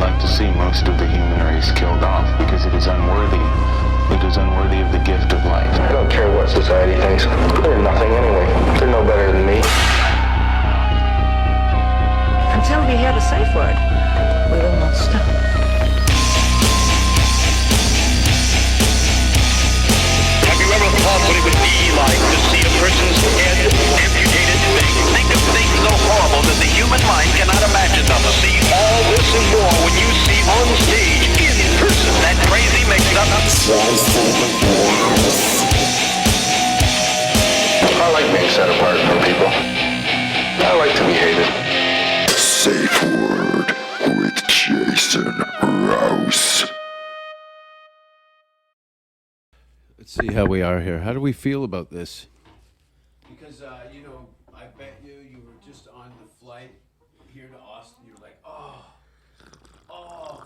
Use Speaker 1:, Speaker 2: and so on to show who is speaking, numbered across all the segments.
Speaker 1: like to see most of the human race killed off because it is unworthy. It is unworthy of the gift of life.
Speaker 2: I don't care what society thinks. They're nothing anyway. They're no better than me.
Speaker 3: Until we hear the safe word, we will not stop.
Speaker 4: Have you ever thought what it would be like to see a person's head amputated? Think of things so horrible that the human mind cannot imagine them. See all this and more when you see on stage, in person, that crazy mix-up.
Speaker 2: I like being set apart from people. I like to be hated.
Speaker 5: Safe Word with Jason Rouse.
Speaker 6: Let's see how we are here. How do we feel about this? Because, I bet you were just on the flight here to Austin. You're like,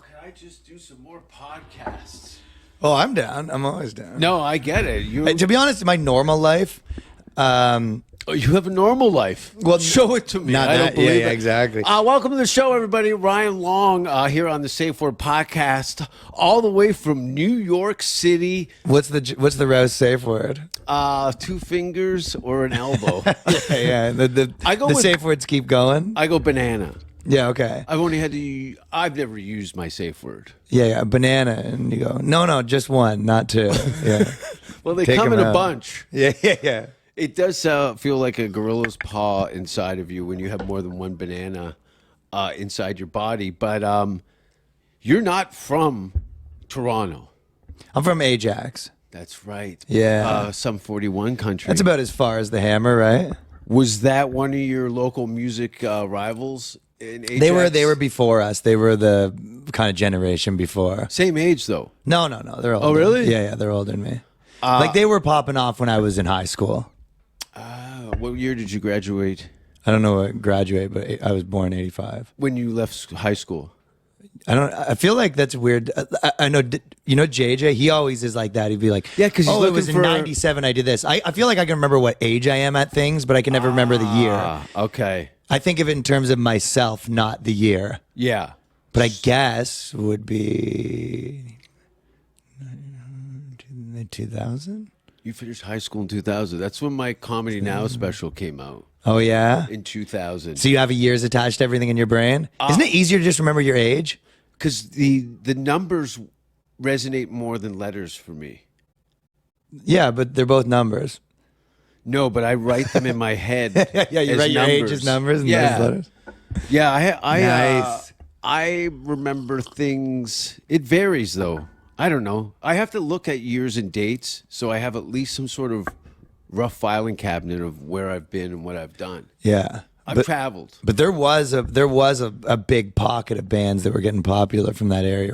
Speaker 6: can I just do some more podcasts?
Speaker 7: Oh, I'm down. I'm always down.
Speaker 6: No, I get it.
Speaker 7: To be honest, in my normal life,
Speaker 6: you have a normal life. Well, show it to me.
Speaker 7: Not
Speaker 6: I don't
Speaker 7: that,
Speaker 6: believe
Speaker 7: yeah,
Speaker 6: it.
Speaker 7: exactly.
Speaker 6: Welcome to the show, everybody. Ryan Long here on the Safe Word Podcast, all the way from New York City.
Speaker 7: What's the Rouse safe word?
Speaker 6: 2 fingers or an elbow.
Speaker 7: yeah. The safe words keep going.
Speaker 6: I go banana.
Speaker 7: Yeah, okay.
Speaker 6: I've never used my safe word.
Speaker 7: Yeah, banana, and you go, no, just one, not two. Yeah.
Speaker 6: Well, they
Speaker 7: Take
Speaker 6: come in
Speaker 7: 'em
Speaker 6: a
Speaker 7: out.
Speaker 6: bunch.
Speaker 7: Yeah.
Speaker 6: It does feel like a gorilla's paw inside of you when you have more than one banana inside your body. But you're not from Toronto.
Speaker 7: I'm from Ajax.
Speaker 6: That's right.
Speaker 7: Yeah.
Speaker 6: Some 41 country.
Speaker 7: That's about as far as the Hammer, right?
Speaker 6: Was that one of your local music rivals in Ajax?
Speaker 7: They were before us. They were the kind of generation before.
Speaker 6: Same age, though.
Speaker 7: No, they're older.
Speaker 6: Oh, really?
Speaker 7: Yeah, they're older than me. Like they were popping off when I was in high school.
Speaker 6: What year did you graduate?
Speaker 7: I don't know what graduate, but I was born in 85.
Speaker 6: When you left high school?
Speaker 7: I feel like that's weird. I know, JJ, he always is like that. He'd be like,
Speaker 6: Yeah, 'cause he's
Speaker 7: it was
Speaker 6: looking
Speaker 7: in
Speaker 6: for-
Speaker 7: 97 I did this. I feel like I can remember what age I am at things, but I can never remember the year.
Speaker 6: Okay.
Speaker 7: I think of it in terms of myself, not the year.
Speaker 6: Yeah.
Speaker 7: But I guess would be 2000?
Speaker 6: You finished high school in 2000. That's when my Comedy Now special came out,
Speaker 7: Oh, yeah?
Speaker 6: in 2000.
Speaker 7: So you have years attached to everything in your brain? Isn't it easier to just remember your age?
Speaker 6: Because the numbers resonate more than letters for me.
Speaker 7: Yeah, but they're both numbers.
Speaker 6: No, but I write them in my head.
Speaker 7: Yeah, you
Speaker 6: as
Speaker 7: write your age
Speaker 6: numbers.
Speaker 7: as numbers and
Speaker 6: Yeah.
Speaker 7: those letters?
Speaker 6: Yeah,
Speaker 7: Nice.
Speaker 6: I remember things. It varies, though. I don't know. I have to look at years and dates, so I have at least some sort of rough filing cabinet of where I've been and what I've done.
Speaker 7: Yeah.
Speaker 6: I've traveled.
Speaker 7: But there was a big pocket of bands that were getting popular from that area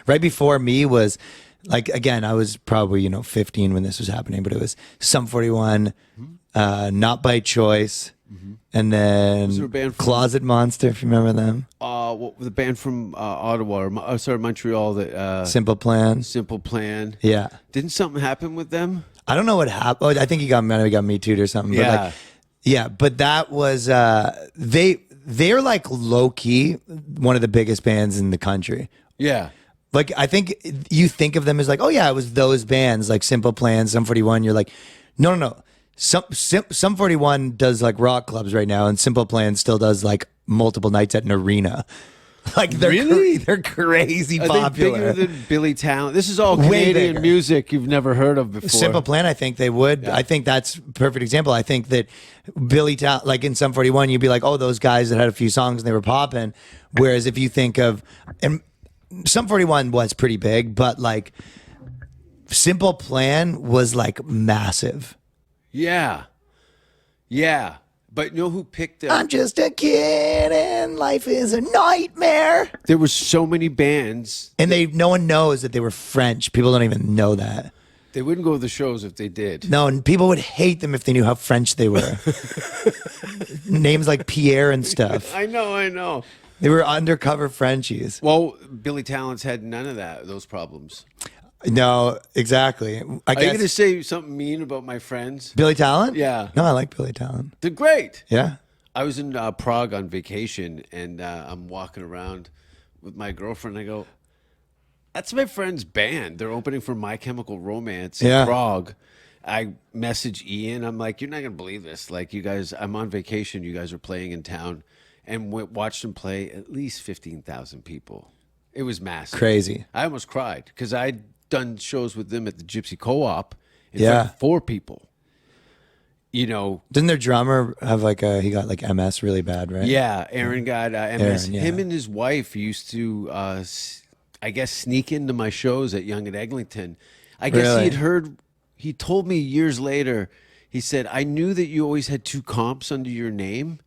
Speaker 7: right before me was like, again, I was probably 15 when this was happening, but it was Sum 41, Not by Choice, and
Speaker 6: there a
Speaker 7: then
Speaker 6: band from-
Speaker 7: Closet Monster, if you remember them.
Speaker 6: The band from Ottawa, or Montreal, that
Speaker 7: Simple Plan.
Speaker 6: Simple Plan.
Speaker 7: Yeah.
Speaker 6: Didn't something happen with them?
Speaker 7: I don't know what happened. I think he got Me Too'd or something. But
Speaker 6: Yeah.
Speaker 7: but that was they're like low key one of the biggest bands in the country.
Speaker 6: Yeah.
Speaker 7: Like I think you think of them as like, oh yeah, it was those bands like Simple Plan, Sum 41. You're like, no. Sum 41 does like rock clubs right now, and Simple Plan still does like multiple nights at an arena. Like they're
Speaker 6: Really?
Speaker 7: they're crazy
Speaker 6: Are
Speaker 7: popular.
Speaker 6: they bigger than Billy Talent? This is all
Speaker 7: Way
Speaker 6: Canadian
Speaker 7: bigger.
Speaker 6: music you've never heard of before.
Speaker 7: Simple Plan, I think they would. I think that's a perfect example. I think that Billy Talent, like in Sum 41, you'd be like, oh, those guys that had a few songs and they were popping. Whereas if you think of, and Sum 41 was pretty big, but like Simple Plan was like massive.
Speaker 6: Yeah. Yeah. But you know who picked it?
Speaker 7: I'm just a kid and life is a nightmare.
Speaker 6: There were so many bands.
Speaker 7: And no one knows that they were French. People don't even know that.
Speaker 6: They wouldn't go to the shows if they did.
Speaker 7: No, and people would hate them if they knew how French they were. Names like Pierre and stuff.
Speaker 6: I know.
Speaker 7: They were undercover Frenchies.
Speaker 6: Well, Billy Talent's had none of those problems.
Speaker 7: No, exactly. I
Speaker 6: Are you
Speaker 7: guess
Speaker 6: going to say something mean about my friends?
Speaker 7: Billy Talent?
Speaker 6: Yeah.
Speaker 7: No, I like Billy Talent.
Speaker 6: They're great.
Speaker 7: Yeah.
Speaker 6: I was in Prague on vacation, and I'm walking around with my girlfriend. I go, that's my friend's band. They're opening for My Chemical Romance in Prague. I message Ian. I'm like, you're not going to believe this. Like, you guys, I'm on vacation. You guys are playing in town. And watched them play at least 15,000 people. It was massive.
Speaker 7: Crazy.
Speaker 6: I almost cried because I'd done shows with them at the Gypsy Co-op in front of 4 people. You know.
Speaker 7: Didn't their drummer have he got like MS really bad, right?
Speaker 6: Yeah, Aaron got MS.
Speaker 7: Aaron, yeah.
Speaker 6: Him and his wife used to, I guess, sneak into my shows at Yonge and Eglinton. I guess
Speaker 7: Really?
Speaker 6: he had heard, he told me years later, he said, I knew that you always had 2 comps under your name.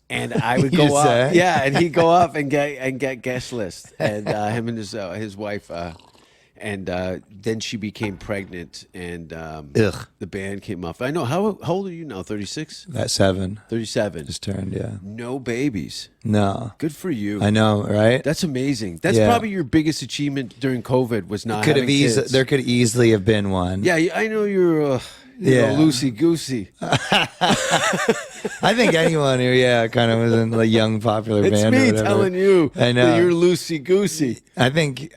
Speaker 6: And I would go up, and he'd go up and get guest list, and him and his wife, and then she became pregnant, and the band came off. I know. How old are you now? 36?
Speaker 7: That's 7.
Speaker 6: 37.
Speaker 7: Just turned, yeah.
Speaker 6: No babies.
Speaker 7: No.
Speaker 6: Good for you.
Speaker 7: I know, right?
Speaker 6: That's amazing. That's probably your biggest achievement during COVID was not having kids.
Speaker 7: There could easily have been one.
Speaker 6: Yeah, I know you're loosey goosey.
Speaker 7: I think anyone who, kind of was in the young popular
Speaker 6: It's
Speaker 7: band.
Speaker 6: me
Speaker 7: or whatever.
Speaker 6: telling you
Speaker 7: I know.
Speaker 6: that you're loosey goosey.
Speaker 7: I think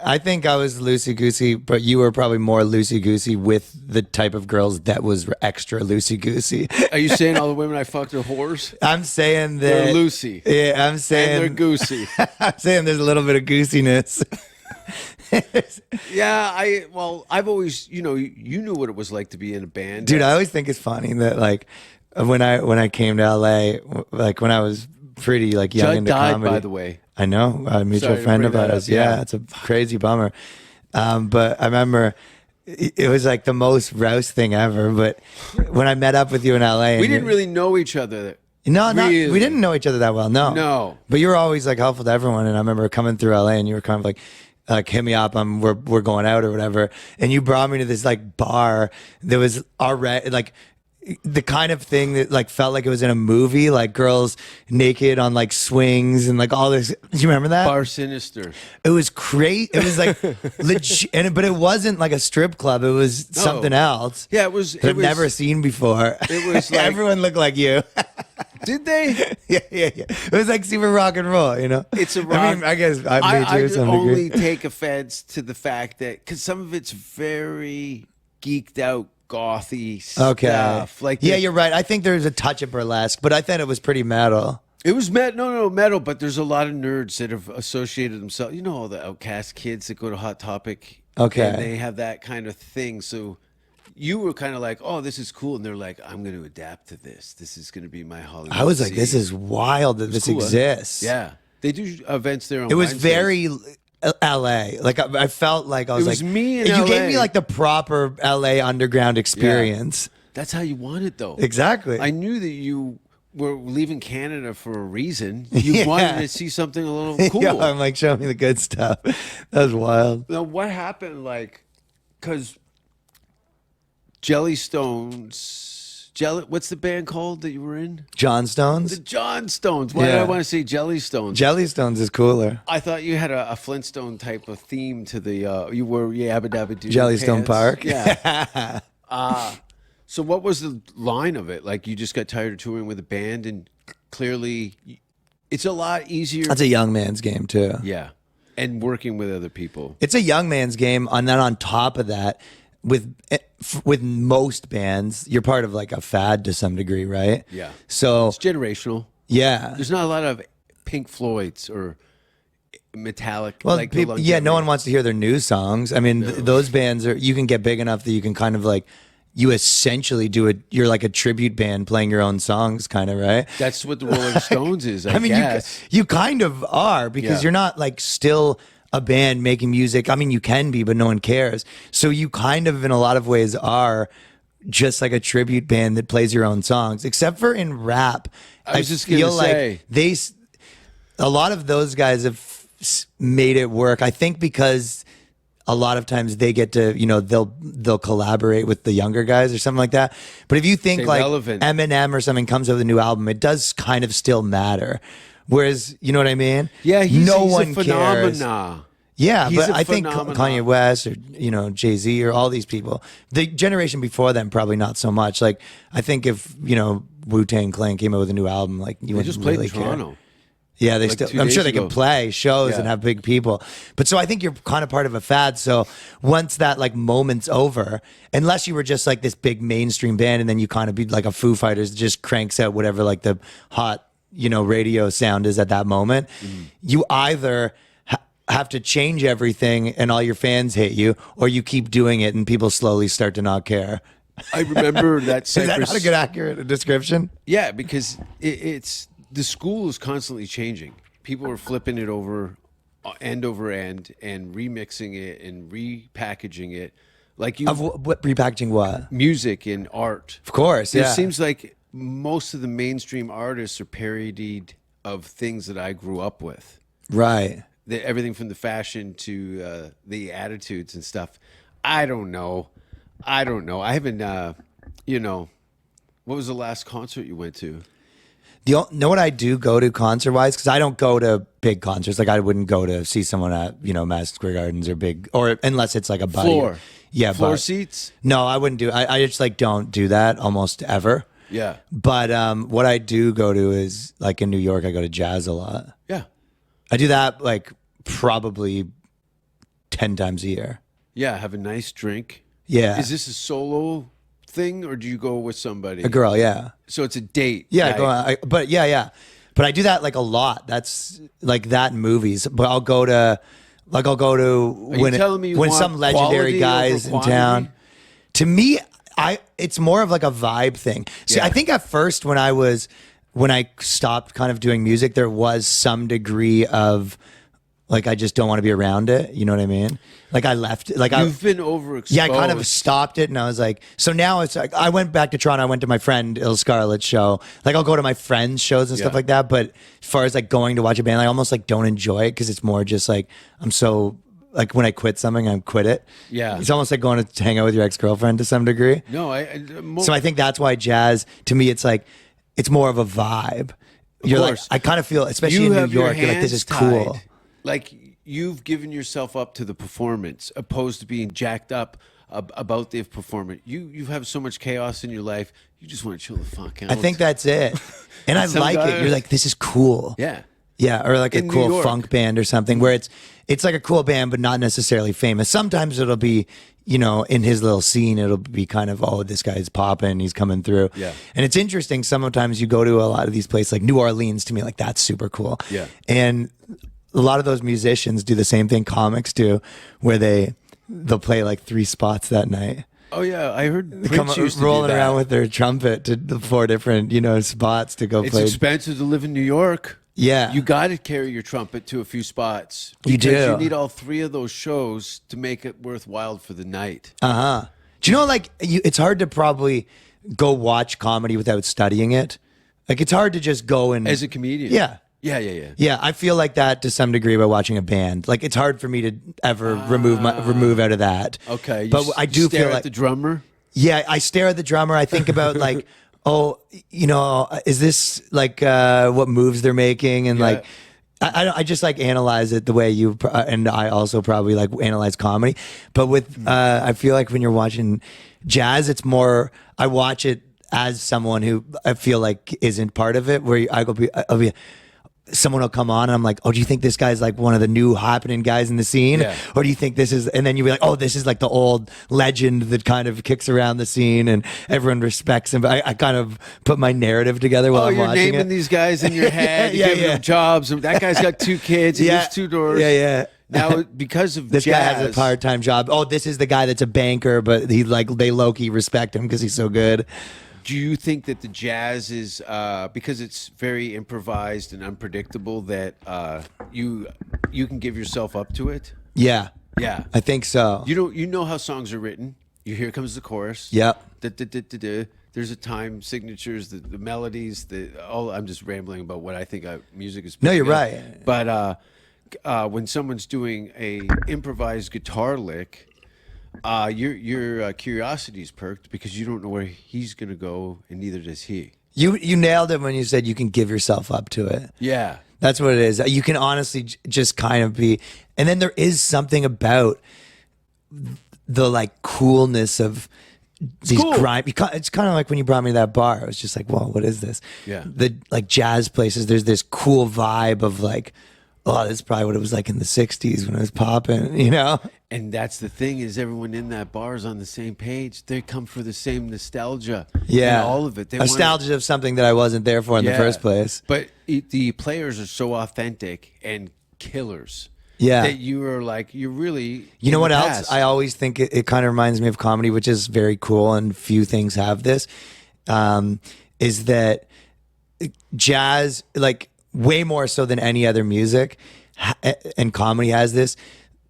Speaker 7: I was loosey goosey, but you were probably more loosey goosey with the type of girls that was extra loosey goosey.
Speaker 6: Are you saying all the women I fucked are whores?
Speaker 7: I'm saying that
Speaker 6: They're loosey.
Speaker 7: Yeah, I'm saying
Speaker 6: And they're goosey.
Speaker 7: I'm saying there's a little bit of goosiness.
Speaker 6: Yeah, I've always, you knew what it was like to be in a band.
Speaker 7: Dude, I always think it's funny that when I came to LA, when I was pretty young
Speaker 6: Judd
Speaker 7: into
Speaker 6: died,
Speaker 7: comedy.
Speaker 6: by the way.
Speaker 7: I know, a mutual
Speaker 6: Sorry to
Speaker 7: friend
Speaker 6: bring
Speaker 7: of
Speaker 6: that
Speaker 7: ours.
Speaker 6: up, yeah.
Speaker 7: It's a crazy bummer. But I remember it was like the most Rouse thing ever. But when I met up with you in LA,
Speaker 6: We didn't really know each other.
Speaker 7: No,
Speaker 6: Really?
Speaker 7: we didn't know each other that well. No,
Speaker 6: No.
Speaker 7: But you were always helpful to everyone, and I remember coming through LA, and you were kind of like hit me up. We're going out or whatever, and you brought me to this bar that was already the kind of thing that felt like it was in a movie, like girls naked on swings and all this. Do you remember that?
Speaker 6: Bar Sinister.
Speaker 7: It was crazy. It was legit, but it wasn't like a strip club. It was something else.
Speaker 6: Yeah, it was.
Speaker 7: That I've never seen before.
Speaker 6: It was
Speaker 7: everyone looked like you.
Speaker 6: Did they?
Speaker 7: Yeah. It was super rock and roll,
Speaker 6: It's a rock.
Speaker 7: I mean, I guess I made you to some
Speaker 6: only
Speaker 7: degree.
Speaker 6: take offense to the fact that because some of it's very geeked out, gothy stuff.
Speaker 7: You're right. I think there's a touch of burlesque, but I thought it was pretty metal.
Speaker 6: It was metal, but there's a lot of nerds that have associated themselves. All the outcast kids that go to Hot Topic.
Speaker 7: Okay.
Speaker 6: And they have that kind of thing. So you were kind of like, oh, this is cool. And they're like, I'm going to adapt to this. This is going to be my Hollywood
Speaker 7: I was like,
Speaker 6: scene.
Speaker 7: this is wild that this
Speaker 6: cool, huh?
Speaker 7: exists.
Speaker 6: Yeah. They do events there on
Speaker 7: It was
Speaker 6: Wednesdays.
Speaker 7: very LA. I felt like I was
Speaker 6: It was me in
Speaker 7: you
Speaker 6: LA.
Speaker 7: gave me the proper LA underground experience.
Speaker 6: That's how you want it, though.
Speaker 7: Exactly.
Speaker 6: I knew that you were leaving Canada for a reason. You wanted to see something a little cool.
Speaker 7: Yeah, I'm show me the good stuff. That was wild.
Speaker 6: Now, what happened, because Jellystones, what's the band called that you were in?
Speaker 7: John Stones?
Speaker 6: The John Stones. Why did I want to say Jellystones?
Speaker 7: Jellystones is cooler.
Speaker 6: I thought you had a Flintstone type of theme to the, you were Yabba Dabba Doo.
Speaker 7: Jellystone
Speaker 6: pants.
Speaker 7: Park.
Speaker 6: Yeah. So what was the line of it? You just got tired of touring with a band and clearly it's a lot easier.
Speaker 7: That's a young man's game too.
Speaker 6: Yeah. And working with other people.
Speaker 7: It's a young man's game. And then on top of that, with most bands, you're part of a fad to some degree, right?
Speaker 6: Yeah.
Speaker 7: So
Speaker 6: It's generational.
Speaker 7: yeah.
Speaker 6: There's not a lot of Pink Floyds or Metallic.
Speaker 7: Well,
Speaker 6: the
Speaker 7: people,
Speaker 6: longevity.
Speaker 7: no one wants to hear their new songs. I mean, those bands you can get big enough that you can kind of you essentially you're like a tribute band playing your own songs, kind of, right?
Speaker 6: That's what the Rolling Stones is, I
Speaker 7: mean,
Speaker 6: guess.
Speaker 7: you kind of are because you're not still a band making music. I mean, you can be, but no one cares. So you kind of, in a lot of ways, are just like a tribute band that plays your own songs, except for in rap.
Speaker 6: I was just gonna say.
Speaker 7: A lot of those guys have made it work. I think because a lot of times they get to, they'll collaborate with the younger guys or something like that. But if you think
Speaker 6: Stay relevant.
Speaker 7: Eminem or something comes out with a new album, it does kind of still matter. Whereas, you know what I mean?
Speaker 6: Yeah, he's
Speaker 7: no
Speaker 6: a
Speaker 7: one cares.
Speaker 6: phenomena.
Speaker 7: Yeah,
Speaker 6: He's
Speaker 7: but
Speaker 6: a
Speaker 7: I think
Speaker 6: phenomenon.
Speaker 7: Kanye West or Jay-Z or all these people, the generation before them probably not so much. I think if Wu-Tang Clan came out with a new album, you
Speaker 6: They
Speaker 7: wouldn't
Speaker 6: just played
Speaker 7: really
Speaker 6: in Toronto.
Speaker 7: care. Yeah, they
Speaker 6: Like
Speaker 7: still.
Speaker 6: 2
Speaker 7: I'm sure
Speaker 6: days
Speaker 7: they can
Speaker 6: ago.
Speaker 7: play shows
Speaker 6: Yeah.
Speaker 7: and have big people. But so I think you're kind of part of a fad. So once that like moment's over, unless you were just like this big mainstream band, and then you kind of be like a Foo Fighters that just cranks out whatever like the hot radio sound is at that moment. You either have to change everything and all your fans hate you, or you keep doing it and people slowly start to not care.
Speaker 6: I remember that
Speaker 7: Is that
Speaker 6: Cypress.
Speaker 7: not a good accurate description?
Speaker 6: Yeah, because it's the school is constantly changing. People are flipping it over end over end and remixing it and repackaging it. Like you,
Speaker 7: Of what repackaging what?
Speaker 6: music and art.
Speaker 7: Of course, yeah.
Speaker 6: It seems like most of the mainstream artists are parodied of things that I grew up with.
Speaker 7: Right.
Speaker 6: Everything from the fashion to the attitudes and stuff. I don't know. I haven't. What was the last concert you went to?
Speaker 7: Know what I do go to concert wise? Because I don't go to big concerts. Like I wouldn't go to see someone at Madison Square Gardens or big, or unless it's like a buddy.
Speaker 6: Floor.
Speaker 7: Yeah,
Speaker 6: Floor
Speaker 7: but
Speaker 6: seats?
Speaker 7: No, I wouldn't do. I just like don't do that almost ever.
Speaker 6: Yeah.
Speaker 7: But what I do go to is like in New York, I go to jazz a lot.
Speaker 6: Yeah.
Speaker 7: I do that like probably 10 times a year.
Speaker 6: Yeah. Have a nice drink.
Speaker 7: Yeah.
Speaker 6: Is this a solo thing or do you go with somebody?
Speaker 7: A girl, yeah.
Speaker 6: So it's a date.
Speaker 7: Yeah,
Speaker 6: night.
Speaker 7: but yeah. But I do that like a lot. That's like that in movies. But I'll go to
Speaker 6: you telling me you
Speaker 7: when
Speaker 6: want
Speaker 7: some legendary
Speaker 6: quality
Speaker 7: guys
Speaker 6: over
Speaker 7: in
Speaker 6: quantity?
Speaker 7: town. To me, it's more of like a vibe thing. See,
Speaker 6: Yeah.
Speaker 7: I think at first when I stopped kind of doing music, there was some degree of like I just don't want to be around it. You know what I mean? Like I left. Like
Speaker 6: You've been overexposed.
Speaker 7: yeah, I kind of stopped it, and I was like, so now it's like I went back to Toronto. I went to my friend Il Scarlett's show. Like I'll go to my friends' shows and stuff
Speaker 6: Yeah.
Speaker 7: like that. But as far as like going to watch a band, I almost like don't enjoy it because it's more just like I'm so like when I quit something, I quit it.
Speaker 6: Yeah.
Speaker 7: It's almost like going to hang out with your ex-girlfriend to some degree.
Speaker 6: No,
Speaker 7: So I think that's why jazz to me it's like it's more of a vibe. You're like
Speaker 6: course.
Speaker 7: I kind of feel, especially
Speaker 6: you
Speaker 7: in New
Speaker 6: have your
Speaker 7: York, you're like this
Speaker 6: hands
Speaker 7: is cool.
Speaker 6: tied. Like you've given yourself up to the performance, opposed to being jacked up about the performance. You have so much chaos in your life. You just want to chill the fuck out.
Speaker 7: I think that's it, and I
Speaker 6: Some
Speaker 7: like
Speaker 6: guy-
Speaker 7: it. You're like this is cool.
Speaker 6: Yeah.
Speaker 7: Yeah, or like a
Speaker 6: In New
Speaker 7: cool
Speaker 6: York.
Speaker 7: funk band or something where it's like a cool band but not necessarily famous. Sometimes it'll be, in his little scene, it'll be kind of, oh, this guy's popping, he's coming through.
Speaker 6: Yeah.
Speaker 7: And it's interesting, sometimes you go to a lot of these places like New Orleans, to me, like that's super cool.
Speaker 6: Yeah.
Speaker 7: And a lot of those musicians do the same thing comics do, where they'll play like 3 spots that night.
Speaker 6: Oh yeah, I heard
Speaker 7: They come
Speaker 6: Prince used to
Speaker 7: rolling
Speaker 6: do that.
Speaker 7: around with their trumpet to the 4 different, spots to go
Speaker 6: It's
Speaker 7: play.
Speaker 6: expensive to live in New York.
Speaker 7: Yeah.
Speaker 6: You got to carry your trumpet to a few spots.
Speaker 7: You
Speaker 6: because
Speaker 7: do.
Speaker 6: You need all 3 of those shows to make it worthwhile for the night.
Speaker 7: Do you know, like, it's hard to probably go watch comedy without studying it. Like, it's hard to just go and
Speaker 6: As a comedian.
Speaker 7: Yeah.
Speaker 6: Yeah.
Speaker 7: Yeah, I feel like that to some degree by watching a band. Like, it's hard for me to ever remove out of that.
Speaker 6: Okay. You
Speaker 7: but I do
Speaker 6: stare
Speaker 7: feel
Speaker 6: at
Speaker 7: like
Speaker 6: the drummer.
Speaker 7: yeah, I stare at the drummer. I think about like, oh, is this like what moves they're making and
Speaker 6: Yeah.
Speaker 7: like. I just like analyze it the way you and I also probably like analyze comedy, but with I feel like when you're watching jazz, it's more I watch it as someone who I feel like isn't part of it. Where I'll be someone will come on and I'm like, oh, do you think this guy's like one of the new happening guys in the scene,
Speaker 6: Yeah.
Speaker 7: or do you think this is? And then you'll be like, oh, this is like the old legend that kind of kicks around the scene and everyone respects him. But I kind of put my narrative together while
Speaker 6: Oh,
Speaker 7: I'm
Speaker 6: you're
Speaker 7: watching
Speaker 6: naming
Speaker 7: it.
Speaker 6: these guys in your head.
Speaker 7: Yeah,
Speaker 6: You're giving
Speaker 7: yeah.
Speaker 6: them jobs. That guy's got 2 kids. He lives 2 doors.
Speaker 7: Yeah.
Speaker 6: Now, because of
Speaker 7: This
Speaker 6: jazz,
Speaker 7: guy has a part-time job. Oh, this is the guy that's a banker, but they low-key respect him because he's so good.
Speaker 6: do you think that the jazz is because it's very improvised and unpredictable that you can give yourself up to it?
Speaker 7: Yeah,
Speaker 6: Yeah,
Speaker 7: I think so.
Speaker 6: you know how songs are written. Here comes the chorus.
Speaker 7: Yep.
Speaker 6: Da-da-da-da-da. There's a time signatures, the melodies. I'm just rambling about what I think music is.
Speaker 7: No, you're right.
Speaker 6: But when someone's doing a improvised guitar lick, your curiosity's perked because you don't know where he's gonna go, and neither does he.
Speaker 7: You nailed it when you said you can give yourself up to it.
Speaker 6: Yeah.
Speaker 7: That's what it is. You can honestly just kind of be, and then there is something about the like coolness of these
Speaker 6: cool.
Speaker 7: grimy. It's kind of like when you brought me to that bar. I was just like, whoa, what is this?
Speaker 6: Yeah.
Speaker 7: The like jazz places. There's this cool vibe of like, oh, this is probably what it was like in the '60s when it was popping. You know.
Speaker 6: And that's the thing is everyone in that bar is on the same page. They come for the same nostalgia.
Speaker 7: Yeah,
Speaker 6: and all of it. They
Speaker 7: nostalgia of something that I wasn't there for in the first place.
Speaker 6: But the players are so authentic and killers.
Speaker 7: Yeah.
Speaker 6: That you are like, you're really.
Speaker 7: You know
Speaker 6: in
Speaker 7: what
Speaker 6: the
Speaker 7: else?
Speaker 6: past.
Speaker 7: I always think it kind of reminds me of comedy, which is very cool, and few things have this. Is that jazz, like way more so than any other music, and comedy has this.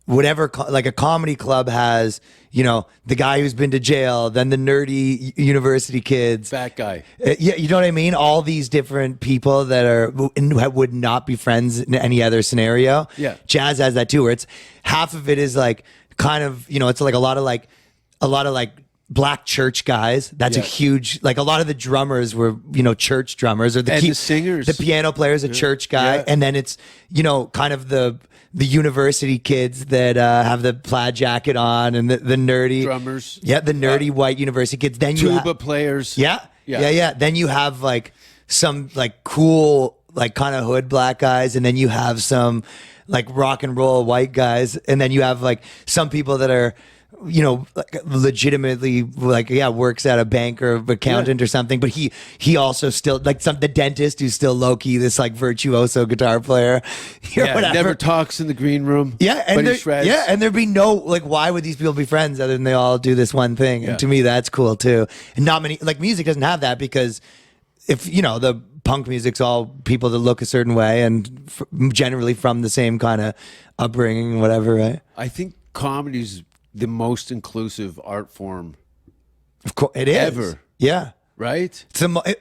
Speaker 7: Whatever, like a comedy club has, you know, the guy who's been to jail, then the nerdy university kids,
Speaker 6: Fat guy.
Speaker 7: Yeah, you know what I mean? All these different people that are would not be friends in any other scenario.
Speaker 6: Yeah.
Speaker 7: Jazz has that too, where it's half of it is like kind of, you know, it's like a lot of black church guys. That's a
Speaker 6: Yeah.
Speaker 7: huge, like a lot of the drummers were, you know, church drummers, or
Speaker 6: And the singers.
Speaker 7: the piano player's a church guy,
Speaker 6: Yeah.
Speaker 7: and then it's, you know, kind of the university kids that have the plaid jacket on, and the nerdy
Speaker 6: Drummers.
Speaker 7: Yeah, the nerdy white university kids. Then you
Speaker 6: Tuba players.
Speaker 7: yeah,
Speaker 6: Yeah.
Speaker 7: yeah, yeah. Then you have like some like cool, like kind of hood black guys, and then you have some like rock and roll white guys, and then you have like some people that are, you know, like legitimately like, yeah, works at a bank or accountant or something, but he also still like the dentist who's still low key this like virtuoso guitar player. Or
Speaker 6: Yeah,
Speaker 7: whatever.
Speaker 6: never talks in the green room.
Speaker 7: Yeah, and
Speaker 6: but he shreds.
Speaker 7: and there'd be no like, why would these people be friends other than they all do this one thing?
Speaker 6: Yeah.
Speaker 7: And to me, that's cool too. And not many, like, music doesn't have that, because if you know, the punk music's all people that look a certain way and generally from the same kind of upbringing and whatever, right?
Speaker 6: I think comedy's the most inclusive art form,
Speaker 7: Of course, it is.
Speaker 6: Ever.
Speaker 7: Yeah.
Speaker 6: right?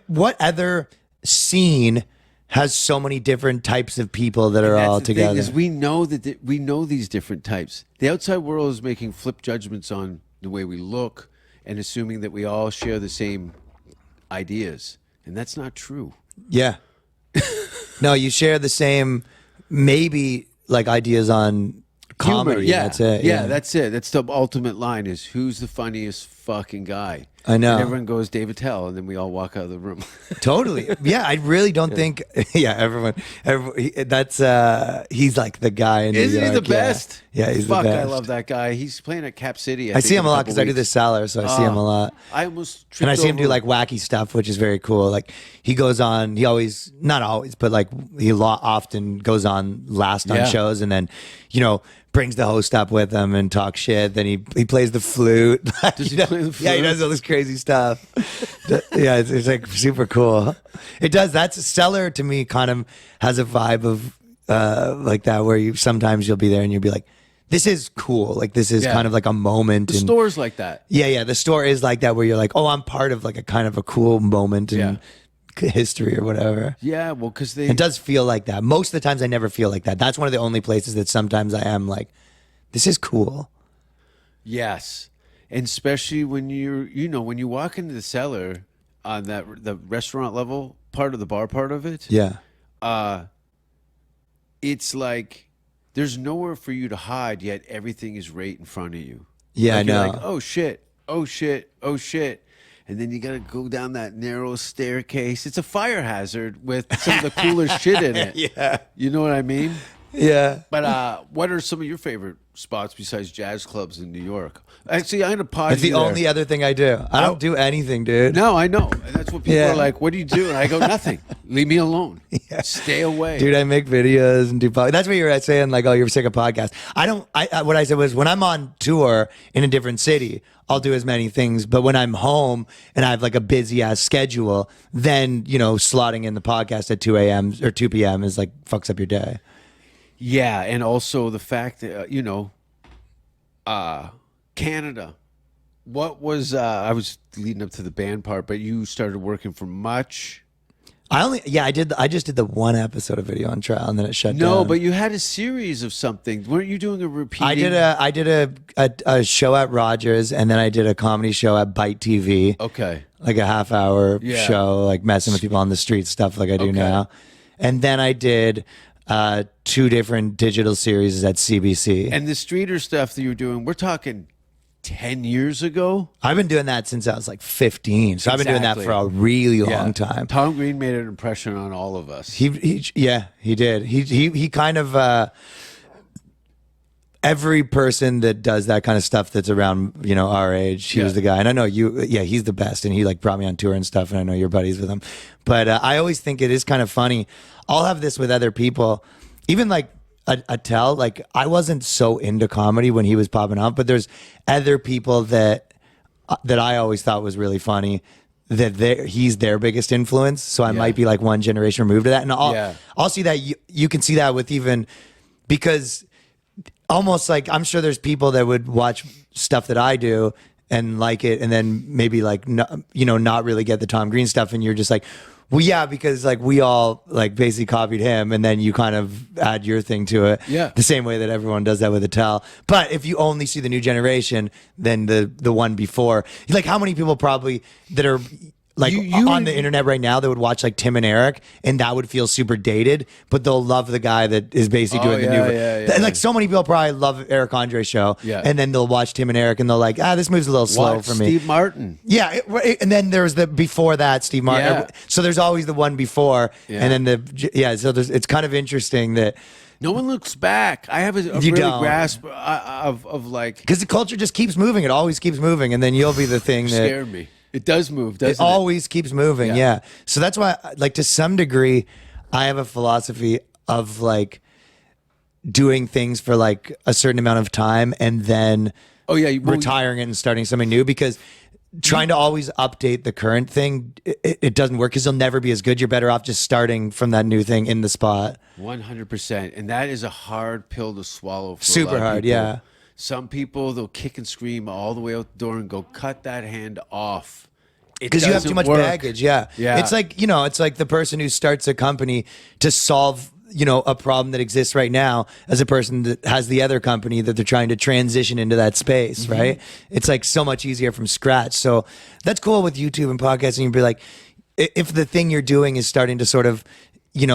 Speaker 7: What other scene has so many different types of people that are
Speaker 6: That's
Speaker 7: all
Speaker 6: the thing,
Speaker 7: together?
Speaker 6: is we know that we know these different types. The outside world is making flip judgments on the way we look and assuming that we all share the same ideas, and that's not true.
Speaker 7: Yeah. No, you share the same, maybe like ideas on comedy.
Speaker 6: Humor, yeah,
Speaker 7: That's it.
Speaker 6: Yeah, that's it. That's the ultimate line: is who's the funniest fucking guy?
Speaker 7: I know.
Speaker 6: And everyone goes Dave Attell, and then we all walk out of the room.
Speaker 7: Totally. Yeah, I really don't think. Yeah, everyone. That's he's like the guy in New
Speaker 6: Isn't he
Speaker 7: York.
Speaker 6: the best?
Speaker 7: Yeah, he's
Speaker 6: Fuck,
Speaker 7: the best.
Speaker 6: I love that guy. He's playing at Cap City.
Speaker 7: I see him a lot because I do the cellar, so I see him a lot.
Speaker 6: I almost
Speaker 7: And I see him do
Speaker 6: tripped
Speaker 7: like wacky stuff, which is very cool. Like he goes on, he always, not always, but like he often goes on last on
Speaker 6: Yeah.
Speaker 7: shows, and then, you know, brings the host up with him and talks shit. Then he plays the flute.
Speaker 6: Does he play the
Speaker 7: Yeah, he
Speaker 6: flute?
Speaker 7: does all this crazy stuff. Yeah, it's like super cool. It does. That's Cellar to me kind of has a vibe of like that, where you sometimes you'll be there and you'll be like, this is cool. Like this is
Speaker 6: Yeah.
Speaker 7: kind of like a moment.
Speaker 6: The
Speaker 7: and-
Speaker 6: stores like that.
Speaker 7: yeah, the store is like that, where you're like, oh, I'm part of like a kind of a cool moment in history or whatever.
Speaker 6: Yeah, well, because they
Speaker 7: It does feel like that. Most of the times I never feel like that. That's one of the only places that sometimes I am like, this is cool.
Speaker 6: Yes, and especially when when you walk into the cellar on the restaurant level part of the bar part of it.
Speaker 7: Yeah.
Speaker 6: It's like there's nowhere for you to hide, yet everything is right in front of you.
Speaker 7: Yeah,
Speaker 6: Like,
Speaker 7: I
Speaker 6: you're
Speaker 7: know.
Speaker 6: like, oh shit, oh shit, oh shit. And then you got to go down that narrow staircase. It's a fire hazard with some of the cooler shit in it.
Speaker 7: Yeah.
Speaker 6: You know what I mean?
Speaker 7: Yeah.
Speaker 6: But what are some of your favorite spots besides jazz clubs in New York? Actually, I'm going to pause
Speaker 7: It's the
Speaker 6: you there.
Speaker 7: only other thing I do. I don't do anything, dude.
Speaker 6: No, I know. And that's what people
Speaker 7: Yeah.
Speaker 6: are like, what do you do? And I go, nothing. Leave me alone. Stay away.
Speaker 7: Dude, I make videos and do that's what you were saying, like, oh, you're sick of podcasts. What I said was, when I'm on tour in a different city, I'll do as many things. But when I'm home and I have like a busy ass schedule, then, you know, slotting in the podcast at 2 a.m. or 2 p.m. is like fucks up your day.
Speaker 6: Yeah, and also the fact that, Canada. What was, I was leading up to the band part, but you started working for Much.
Speaker 7: I just did the one episode of Video on Trial, and then it shut down.
Speaker 6: No, but you had a series of something. Weren't you doing a repeating?
Speaker 7: I did a show at Rogers, and then I did a comedy show at Byte TV.
Speaker 6: Okay.
Speaker 7: Like a half-hour
Speaker 6: Yeah.
Speaker 7: show, like messing with people on the street, stuff like I do
Speaker 6: Okay.
Speaker 7: now. And then I did 2 different digital series at CBC.
Speaker 6: And the streeter stuff that you were doing, we're talking 10 years ago.
Speaker 7: I've been doing that since I was like 15. So I've been doing that for a really long time.
Speaker 6: Tom Green made an impression on all of us.
Speaker 7: He did. He kind of every person that does that kind of stuff that's around, our age, he was the guy. And I know he's the best. And he like brought me on tour and stuff. And I know you're buddies with him. But I always think it is kind of funny. I'll have this with other people, even like Attell. Like I wasn't so into comedy when he was popping up, but there's other people that I always thought was really funny that he's their biggest influence. So I might be like one generation removed to that. And I'll see that you can see that with even because almost like I'm sure there's people that would watch stuff that I do and like it, and then maybe like not really get the Tom Green stuff, and you're just like, well, yeah, because like we all like basically copied him, and then you kind of add your thing to it, the same way that everyone does that with Attell. But if you only see the new generation, then the one before, like how many people probably that are like on the internet right now that would watch like Tim and Eric, and that would feel super dated, but they'll love the guy that is basically doing the new. And like so many people probably love Eric Andre's show, and then they'll watch Tim and Eric, and they'll like, this move's a little slow for me.
Speaker 6: Steve Martin,
Speaker 7: and then there's the before that Steve Martin. So there's always the one before, and then so it's kind of interesting that.
Speaker 6: No one looks back. I have a really grasp of like
Speaker 7: because the culture just keeps moving. It always keeps moving, and then you'll be the thing that
Speaker 6: scared me. It does move, doesn't it?
Speaker 7: It always keeps moving, yeah. So that's why, like, to some degree, I have a philosophy of, like, doing things for, like, a certain amount of time and then retiring it and starting something new, because trying to always update the current thing, it doesn't work because you'll never be as good. You're better off just starting from that new thing in the spot.
Speaker 6: 100%. And that is a hard pill to swallow for
Speaker 7: super
Speaker 6: a lot of
Speaker 7: hard,
Speaker 6: people.
Speaker 7: yeah.
Speaker 6: Some people, they'll kick and scream all the way out the door and go, cut that hand off.
Speaker 7: Because you have too much baggage, yeah. It's like, it's like the person who starts a company to solve, a problem that exists right now as a person that has the other company that they're trying to transition into that space, right? It's like so much easier from scratch. So that's cool with YouTube and podcasting. You'd be like, if the thing you're doing is starting to sort of,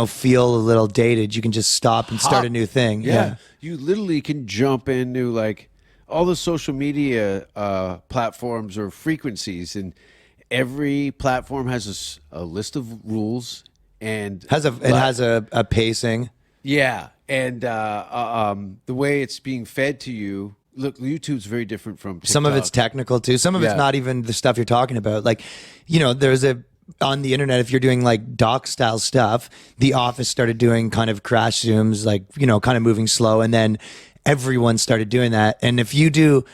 Speaker 7: feel a little dated, you can just stop and start a new thing. Yeah.
Speaker 6: You literally can jump into like all the social media platforms or frequencies, and every platform has a list of rules and
Speaker 7: has a pacing.
Speaker 6: Yeah, and the way it's being fed to you. Look, YouTube's very different from TikTok.
Speaker 7: Some of it's technical too. Some of it's not even the stuff you're talking about. Like, there's on the internet, if you're doing like doc style stuff, The Office started doing kind of crash zooms, like, kind of moving slow. And then everyone started doing that. And if you do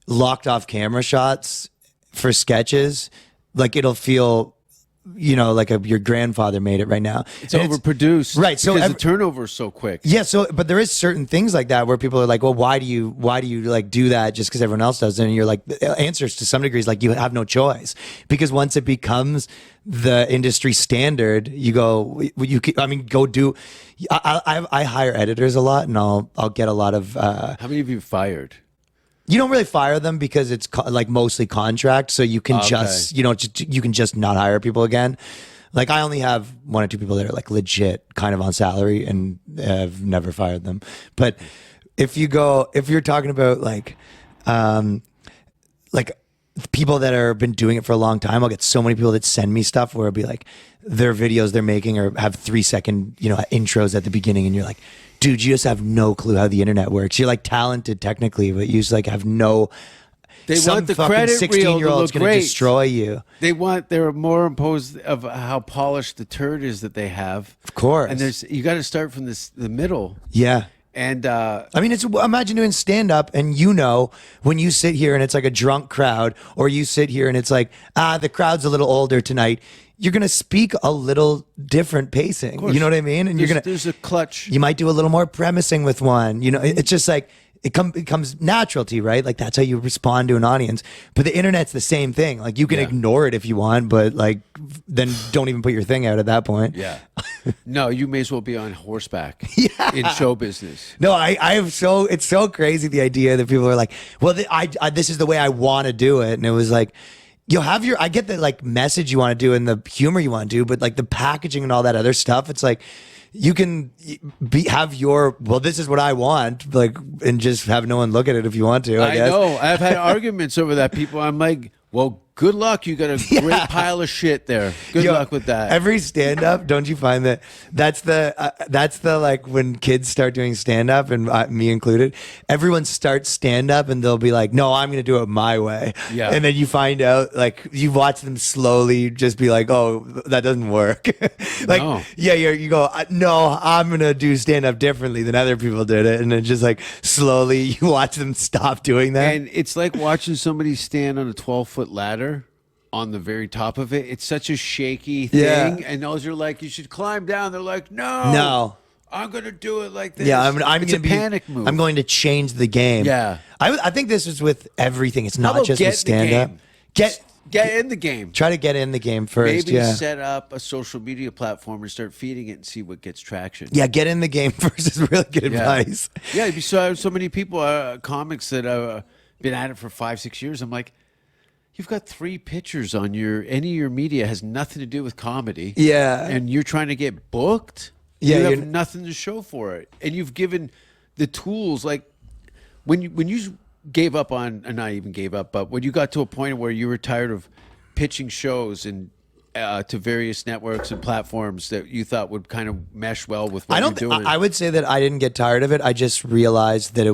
Speaker 7: locked off camera shots for sketches, like it'll feel, like your grandfather made it right now.
Speaker 6: It's overproduced.
Speaker 7: Right. So
Speaker 6: because the turnover is so quick.
Speaker 7: Yeah. So, but there is certain things like that where people are like, well, why do you like do that just because everyone else does it? And you're like, the answers to some degree is like, you have no choice, because once it becomes the industry standard, you go, go do, I hire editors a lot, and I'll get a lot of,
Speaker 6: how many have you fired?
Speaker 7: You don't really fire them because it's like mostly contract, so you can you can just not hire people again. Like I only have one or two people that are like legit kind of on salary, and I've never fired them. But if you're talking about like people that are been doing it for a long time, I'll get so many people that send me stuff where it'll be like their videos they're making or have 3-second intros at the beginning, and you're like, dude, you just have no clue how the internet works. You're like talented technically, but you just like have no.
Speaker 6: They want the credit reel to
Speaker 7: 16-year-old's
Speaker 6: look
Speaker 7: going to
Speaker 6: great.
Speaker 7: destroy you.
Speaker 6: They're more imposed of how polished the turd is that they have.
Speaker 7: Of course.
Speaker 6: And you got to start from the middle.
Speaker 7: Yeah.
Speaker 6: And
Speaker 7: imagine doing stand up, and when you sit here and it's like a drunk crowd, or you sit here and it's like, the crowd's a little older tonight. You're going to speak a little different pacing. You know what I mean? And
Speaker 6: there's a clutch.
Speaker 7: You might do a little more premising with one. It's just like it comes natural to you, right? Like that's how you respond to an audience. But the internet's the same thing. Like you can ignore it if you want, but like then don't even put your thing out at that point.
Speaker 6: Yeah. No, you may as well be on horseback in show business.
Speaker 7: No, it's so crazy, the idea that people are like, well, this is the way I want to do it. And it was like, I get the like message you want to do and the humor you want to do, but like the packaging and all that other stuff, it's like, you can have your, well, this is what I want, like, and just have no one look at it if you want to, I guess.
Speaker 6: know. I've had arguments over that. People, I'm like, well, good luck. You got a great pile of shit there. Good luck with that.
Speaker 7: Every stand up, don't you find that that's the like when kids start doing stand up, and me included, everyone starts stand up and they'll be like, no, I'm going to do it my way.
Speaker 6: Yeah.
Speaker 7: And then you find out, like, you watch them slowly just be like, oh, that doesn't work. Like,
Speaker 6: No.
Speaker 7: yeah, you go, no, I'm going to do stand up differently than other people did it. And then just like slowly you watch them stop doing that.
Speaker 6: And it's like watching somebody stand on a 12-foot ladder on the very top of it. It's such a shaky thing.
Speaker 7: Yeah.
Speaker 6: And those are like, you should climb down. They're like, no.
Speaker 7: No.
Speaker 6: I'm going to do it like this.
Speaker 7: Yeah, I'm
Speaker 6: it's
Speaker 7: going
Speaker 6: a
Speaker 7: to
Speaker 6: panic move.
Speaker 7: I'm going to change the game.
Speaker 6: Yeah.
Speaker 7: I think this is with everything. It's
Speaker 6: How
Speaker 7: not
Speaker 6: about
Speaker 7: just
Speaker 6: get
Speaker 7: with
Speaker 6: in the
Speaker 7: stand up.
Speaker 6: game? Get in the game.
Speaker 7: Try to get in the game first.
Speaker 6: Maybe
Speaker 7: yeah.
Speaker 6: set up a social media platform and start feeding it and see what gets traction.
Speaker 7: Yeah, get in the game first is really good
Speaker 6: Yeah.
Speaker 7: advice.
Speaker 6: Yeah, so many people, comics that have been at it for 5-6 years. I'm like, you've got 3 pictures on any of your media has nothing to do with comedy.
Speaker 7: Yeah.
Speaker 6: And you're trying to get booked.
Speaker 7: Yeah,
Speaker 6: you
Speaker 7: you're-
Speaker 6: have nothing to show for it. And you've given the tools, like when you gave up on, and not even gave up, but when you got to a point where you were tired of pitching shows and to various networks and platforms that you thought would kind of mesh well with what
Speaker 7: I
Speaker 6: you're
Speaker 7: don't.
Speaker 6: doing.
Speaker 7: I would say that I didn't get tired of it. I just realized that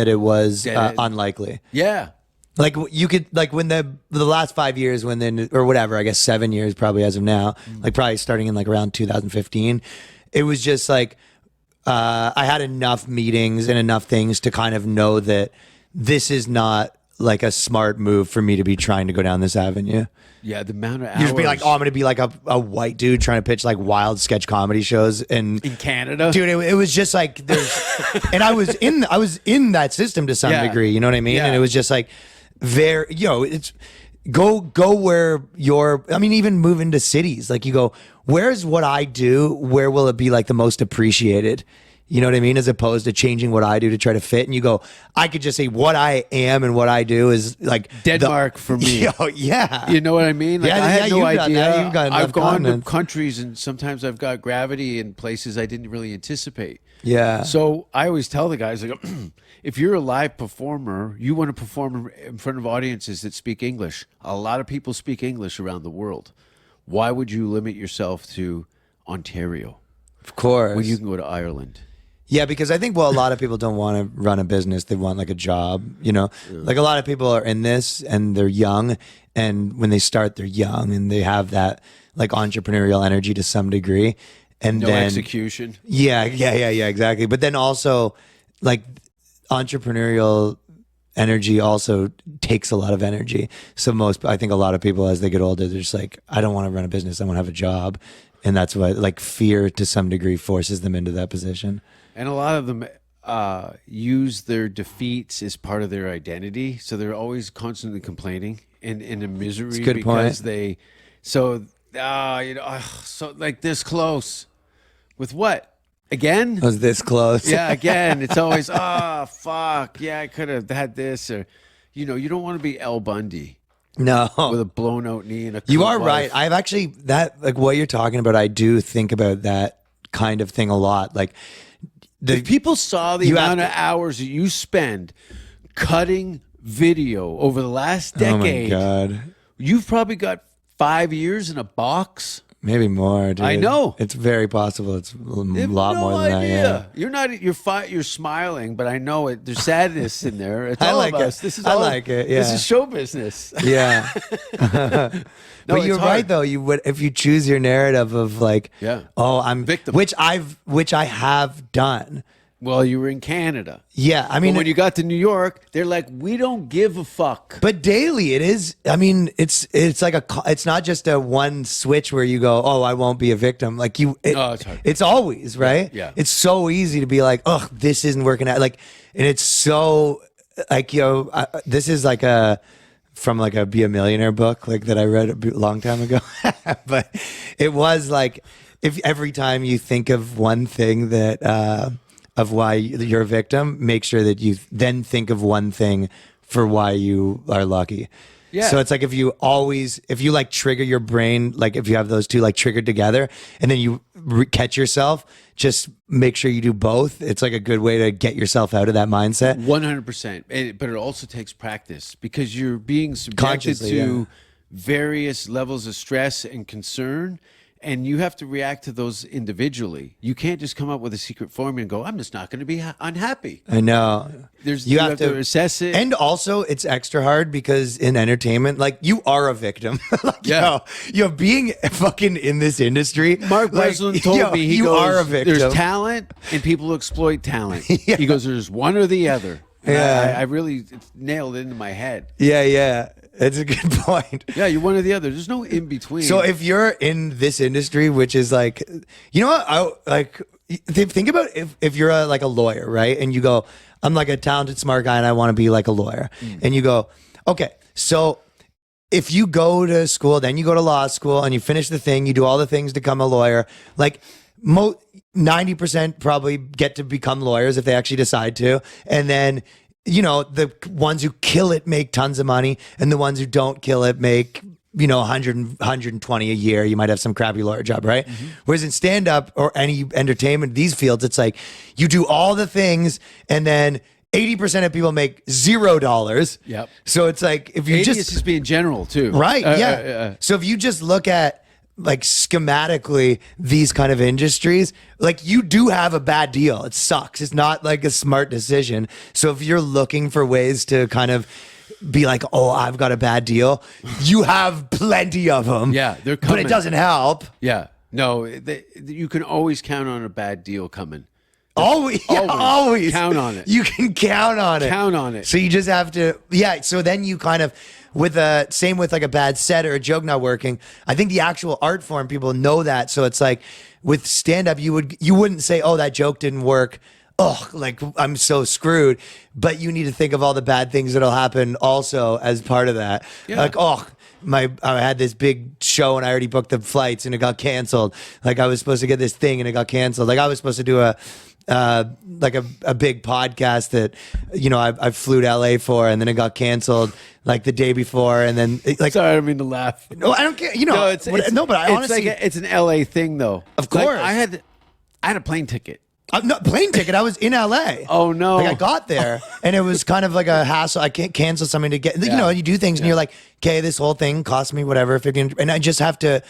Speaker 7: it was unlikely.
Speaker 6: yeah.
Speaker 7: Like you could, like when the last 5 years, when then, or whatever, I guess 7 years probably as of now, like probably starting in like around 2015, it was just like I had enough meetings and enough things to kind of know that this is not like a smart move for me to be trying to go down this avenue.
Speaker 6: Yeah, the amount of hours.
Speaker 7: You just be like, oh, I'm going to be like a white dude trying to pitch like wild sketch comedy shows in
Speaker 6: Canada,
Speaker 7: dude. It was just like there's, and I was in that system to some
Speaker 6: Yeah.
Speaker 7: degree. You know what I mean?
Speaker 6: Yeah.
Speaker 7: And it was just like very, it's go where you're. I mean, even move into cities. Like you go, where's what I do? Where will it be like the most appreciated? You know what I mean? As opposed to changing what I do to try to fit. And you go, I could just say what I am and what I do is like
Speaker 6: Denmark for me.
Speaker 7: Yo, yeah.
Speaker 6: You know what I mean? Like,
Speaker 7: Yeah,
Speaker 6: I had
Speaker 7: yeah,
Speaker 6: no
Speaker 7: you've done
Speaker 6: idea.
Speaker 7: that. You've got enough
Speaker 6: I've gone to
Speaker 7: continents.
Speaker 6: countries, and sometimes I've got gravity in places I didn't really anticipate.
Speaker 7: Yeah.
Speaker 6: So I always tell the guys, like, if you're a live performer, you want to perform in front of audiences that speak English. A lot of people speak English around the world. Why would you limit yourself to Ontario
Speaker 7: Of course.
Speaker 6: when you can go to Ireland?
Speaker 7: Yeah, because I think, well, a lot of people don't want to run a business. They want like a job, you know? Like a lot of people are in this and they're young. And when they start, they're young and they have that like entrepreneurial energy to some degree. And
Speaker 6: No
Speaker 7: then
Speaker 6: execution.
Speaker 7: Yeah, exactly. But then also like entrepreneurial energy also takes a lot of energy. So I think a lot of people as they get older, they're just like, I don't want to run a business. I want to have a job. And that's why like fear to some degree forces them into that position.
Speaker 6: And a lot of them use their defeats as part of their identity. So they're always constantly complaining and in a misery
Speaker 7: a good
Speaker 6: because
Speaker 7: point.
Speaker 6: so like this close. With what? Again?
Speaker 7: I was this close.
Speaker 6: Yeah, again. It's always, fuck. Yeah, I could have had this. Or, you don't want to be El Bundy
Speaker 7: No.
Speaker 6: with a blown out knee and a
Speaker 7: You
Speaker 6: coot
Speaker 7: are
Speaker 6: wife.
Speaker 7: right. I've actually, that, like what you're talking about, I do think about that kind of thing a lot. Like,
Speaker 6: If people saw the
Speaker 7: You have
Speaker 6: amount of hours that you spend cutting video over the last decade,
Speaker 7: oh my God.
Speaker 6: you've probably got 5 years in a box.
Speaker 7: Maybe more, dude.
Speaker 6: I know.
Speaker 7: It's very possible. It's a
Speaker 6: I have
Speaker 7: lot
Speaker 6: no
Speaker 7: more than
Speaker 6: idea.
Speaker 7: that. Yeah.
Speaker 6: You're not. You're smiling, but I know it. There's sadness in there. It's
Speaker 7: I
Speaker 6: all
Speaker 7: like
Speaker 6: of
Speaker 7: it.
Speaker 6: us. This is
Speaker 7: I
Speaker 6: all,
Speaker 7: like it,
Speaker 6: This
Speaker 7: yeah.
Speaker 6: is show business.
Speaker 7: Yeah.
Speaker 6: No,
Speaker 7: But
Speaker 6: it's
Speaker 7: you're
Speaker 6: hard.
Speaker 7: right though. You would if you choose your narrative of like,
Speaker 6: Yeah.
Speaker 7: oh, I'm
Speaker 6: Victim.
Speaker 7: which I have done.
Speaker 6: Well, you were in Canada.
Speaker 7: Yeah, I mean,
Speaker 6: But when you got to New York, they're like, we don't give a fuck.
Speaker 7: but daily it is. I mean, it's like it's not just a one switch where you go, oh, I won't be a victim. Like
Speaker 6: it's hard.
Speaker 7: It's always right.
Speaker 6: Yeah.
Speaker 7: It's so easy to be like, oh, this isn't working out. Like, and it's so like this is like from like a Be a Millionaire book like that I read a long time ago, but it was like if every time you think of one thing that. Of why you're a victim, make sure that you then think of one thing for why you are lucky.
Speaker 6: Yeah.
Speaker 7: So it's like if you like trigger your brain, like if you have those two like triggered together and then you catch yourself, just make sure you do both. It's like a good way to get yourself out of that mindset.
Speaker 6: 100%. But it also takes practice because you're being subjected
Speaker 7: Consciously,
Speaker 6: to
Speaker 7: yeah.
Speaker 6: various levels of stress and concern. And you have to react to those individually. You can't just come up with a secret formula and go, I'm just not going to be unhappy.
Speaker 7: I know.
Speaker 6: You have to assess it.
Speaker 7: And also, it's extra hard because in entertainment, like you are a victim. Like,
Speaker 6: Yeah.
Speaker 7: being fucking in this industry.
Speaker 6: Mark Breslin told me,
Speaker 7: you
Speaker 6: goes,
Speaker 7: are a victim.
Speaker 6: there's talent and people who exploit talent.
Speaker 7: Yeah.
Speaker 6: He goes, there's one or the other. And
Speaker 7: Yeah.
Speaker 6: I really it's nailed it into my head.
Speaker 7: Yeah. It's a good point.
Speaker 6: Yeah, you're one or the other. There's no in between.
Speaker 7: So if you're in this industry, which is like, you know what, think about if you're like a lawyer, right? And you go, I'm like a talented, smart guy and I want to be like a lawyer. And you go, okay, so if you go to school, then you go to law school and you finish the thing, you do all the things to become a lawyer, like 90% probably get to become lawyers if they actually decide to. And then, you know, the ones who kill it make tons of money and the ones who don't kill it make, you know, 120 a year. You might have some crappy lawyer job, right?
Speaker 6: Mm-hmm.
Speaker 7: Whereas in stand-up or any entertainment, these fields, it's like you do all the things and then 80% of people make $0.
Speaker 6: Yep.
Speaker 7: So it's like if you
Speaker 6: 80
Speaker 7: just
Speaker 6: is just being general too.
Speaker 7: right, yeah. So if you just look at like schematically these kind of industries, like you do have a bad deal. It sucks. It's not like a smart decision. So if you're looking for ways to kind of be like, oh, I've got a bad deal, you have plenty of them.
Speaker 6: Yeah, they're
Speaker 7: But
Speaker 6: coming.
Speaker 7: it doesn't help.
Speaker 6: Yeah. No, you can always count on a bad deal coming.
Speaker 7: Always.
Speaker 6: Count on it.
Speaker 7: You can count on it.
Speaker 6: Count on it.
Speaker 7: So you just have to, yeah. So then you kind of, same with like a bad set or a joke not working. I think the actual art form, people know that. So it's like with stand up, you wouldn't say, oh, that joke didn't work. Oh, like I'm so screwed. But you need to think of all the bad things that'll happen also as part of that.
Speaker 6: Yeah.
Speaker 7: Like, oh, I had this big show and I already booked the flights and it got canceled. Like I was supposed to get this thing and it got canceled. Like I was supposed to do a big podcast that, you know, I flew to LA for and then it got canceled like the day before. And then like,
Speaker 6: Sorry, I don't mean to laugh.
Speaker 7: no, I don't care. You know,
Speaker 6: No,
Speaker 7: but I
Speaker 6: it's
Speaker 7: honestly,
Speaker 6: like it's an LA thing though.
Speaker 7: Of
Speaker 6: Like,
Speaker 7: course.
Speaker 6: I had a plane ticket.
Speaker 7: no, plane ticket. I was in LA.
Speaker 6: Oh, no.
Speaker 7: Like I got there and it was kind of like a hassle. I can't cancel something to get, you know, you do things and you're like, okay, this whole thing cost me whatever, 15, and I just have to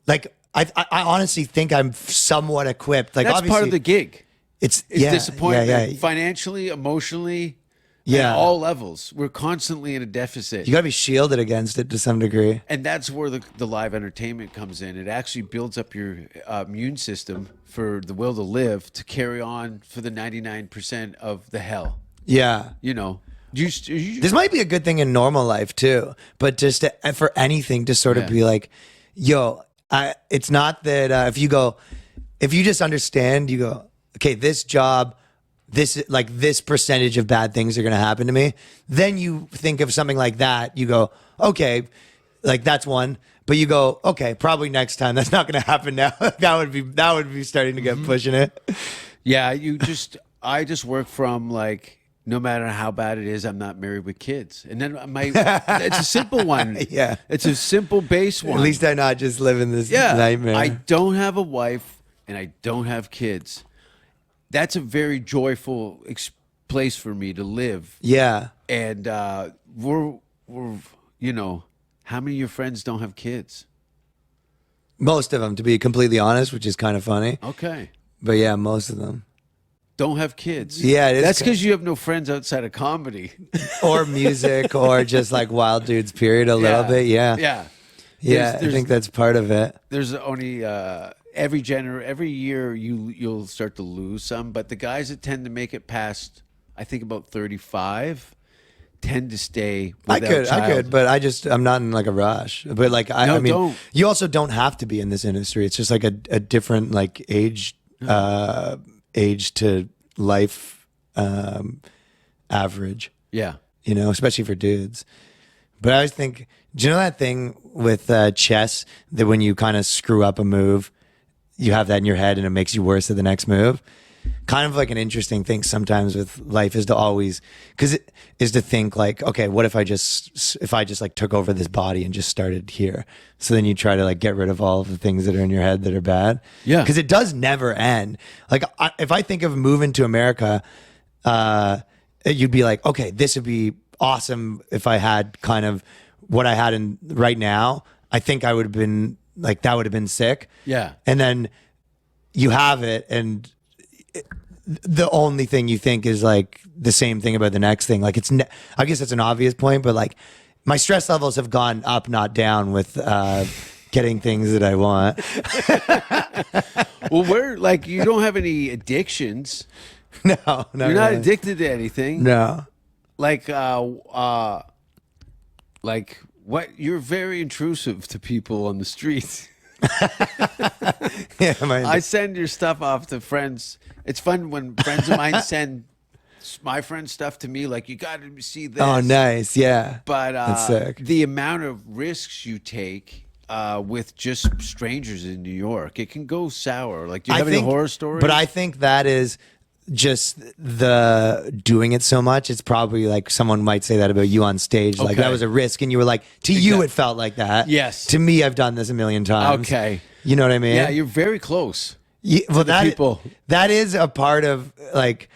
Speaker 7: like, I honestly think I'm somewhat equipped. Like
Speaker 6: That's
Speaker 7: obviously
Speaker 6: part of the gig.
Speaker 7: it's
Speaker 6: Disappointment,
Speaker 7: Yeah.
Speaker 6: financially, emotionally,
Speaker 7: Yeah.
Speaker 6: at all levels. We're constantly in a deficit.
Speaker 7: You got to be shielded against it to some degree.
Speaker 6: And that's where the live entertainment comes in. It actually builds up your immune system for the will to live to carry on for the 99% of the hell.
Speaker 7: Yeah.
Speaker 6: You know,
Speaker 7: This might be a good thing in normal life too, but just for anything to sort of
Speaker 6: Yeah.
Speaker 7: be like, yo, it's not that if you just understand, you go, okay, this job, this percentage of bad things are going to happen to me. Then you think of something like that. You go, okay, like that's one. But you go, okay, probably next time that's not going to happen now. that would be starting to get pushing it.
Speaker 6: Yeah, I just work from like, no matter how bad it is, I'm not married with kids. And then it's a simple one.
Speaker 7: Yeah.
Speaker 6: It's a simple base one.
Speaker 7: At least I'm not just living this nightmare.
Speaker 6: I don't have a wife and I don't have kids. That's a very joyful place for me to live.
Speaker 7: Yeah.
Speaker 6: And we're you know, how many of your friends don't have kids?
Speaker 7: Most of them, to be completely honest, which is kind of funny.
Speaker 6: Okay.
Speaker 7: But yeah, most of them.
Speaker 6: Don't have kids.
Speaker 7: Yeah, it is
Speaker 6: That's
Speaker 7: kind-
Speaker 6: because you have no friends outside of comedy.
Speaker 7: Or music or just like wild dudes period a little bit. Yeah.
Speaker 6: Yeah.
Speaker 7: Yeah,
Speaker 6: There's-
Speaker 7: I think that's part of it.
Speaker 6: There's only every year you'll start to lose some, but the guys that tend to make it past, I think about 35, tend to stay.
Speaker 7: I
Speaker 6: without
Speaker 7: could,
Speaker 6: child.
Speaker 7: but I'm not in like a rush. But like, I mean,
Speaker 6: don't.
Speaker 7: you also don't have to be in this industry. It's just like a different like age to life average,
Speaker 6: Yeah.
Speaker 7: you know, especially for dudes. But I always think, do you know that thing with chess that when you kind of screw up a move, you have that in your head and it makes you worse at the next move? kind of like an interesting thing sometimes with life is to always, because it is to think like, okay, what if I just like took over this body and just started here? So then you try to like get rid of all of the things that are in your head that are bad.
Speaker 6: Yeah.
Speaker 7: Because it does never end. Like if I think of moving to America, you'd be like, okay, this would be awesome if I had kind of what I had in right now. I think I would have been like, that would have been sick.
Speaker 6: Yeah.
Speaker 7: And then you have it, and the only thing you think is like the same thing about the next thing. Like I guess that's an obvious point, but like my stress levels have gone up, not down with getting things that I want.
Speaker 6: Well, we're like, you don't have any addictions.
Speaker 7: No,
Speaker 6: You're not
Speaker 7: really.
Speaker 6: addicted to anything.
Speaker 7: No.
Speaker 6: Like what? You're very intrusive to people on the street.
Speaker 7: Yeah,
Speaker 6: I send your stuff off to friends. It's fun when friends of mine send my friends stuff to me. Like, you got to see this.
Speaker 7: Oh, nice. Yeah.
Speaker 6: But
Speaker 7: That's sick.
Speaker 6: the amount of risks you take with just strangers in New York, it can go sour. Like, do you have any horror stories?
Speaker 7: But I think that is just the doing it so much. It's probably like someone might say that about you on stage. Like,
Speaker 6: Okay.
Speaker 7: that was a risk, and you were like, to you, it felt like that.
Speaker 6: Yes.
Speaker 7: To me, I've done this a million times.
Speaker 6: Okay.
Speaker 7: You know what I mean?
Speaker 6: Yeah, you're very close.
Speaker 7: Yeah, well,
Speaker 6: the people.
Speaker 7: that is a part of like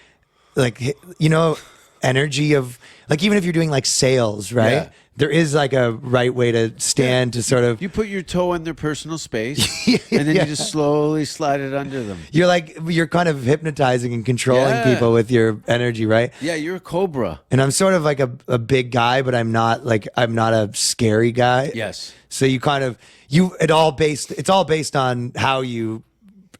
Speaker 7: you know, energy of like, even if you're doing like sales, right?
Speaker 6: Yeah.
Speaker 7: There is like a right way to stand to sort of.
Speaker 6: You put your toe in their personal space, and then
Speaker 7: Yeah.
Speaker 6: you just slowly slide it under them.
Speaker 7: You're kind of hypnotizing and controlling
Speaker 6: Yeah.
Speaker 7: people with your energy, right?
Speaker 6: Yeah, you're a cobra.
Speaker 7: And I'm sort of like a big guy, but I'm not a scary guy.
Speaker 6: Yes.
Speaker 7: So you kind of it's all based on how you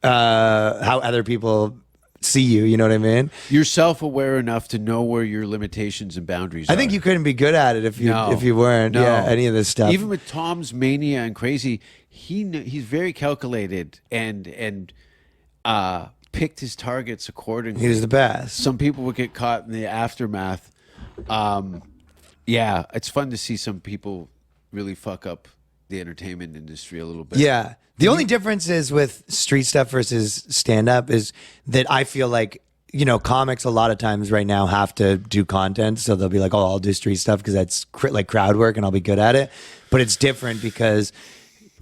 Speaker 7: how other people see you. You know what I mean?
Speaker 6: You're self-aware enough to know where your limitations and boundaries are.
Speaker 7: I think you couldn't be good at it if you weren't.
Speaker 6: No.
Speaker 7: Yeah, any of this stuff.
Speaker 6: Even with Tom's mania and crazy, he's very calculated and picked his targets accordingly.
Speaker 7: he was the best.
Speaker 6: Some people would get caught in the aftermath. Yeah, it's fun to see some people really fuck up the entertainment industry a little bit.
Speaker 7: Yeah. The only difference is with street stuff versus stand up is that I feel like, you know, comics a lot of times right now have to do content. So they'll be like, oh, I'll do street stuff because that's like crowd work and I'll be good at it. But it's different because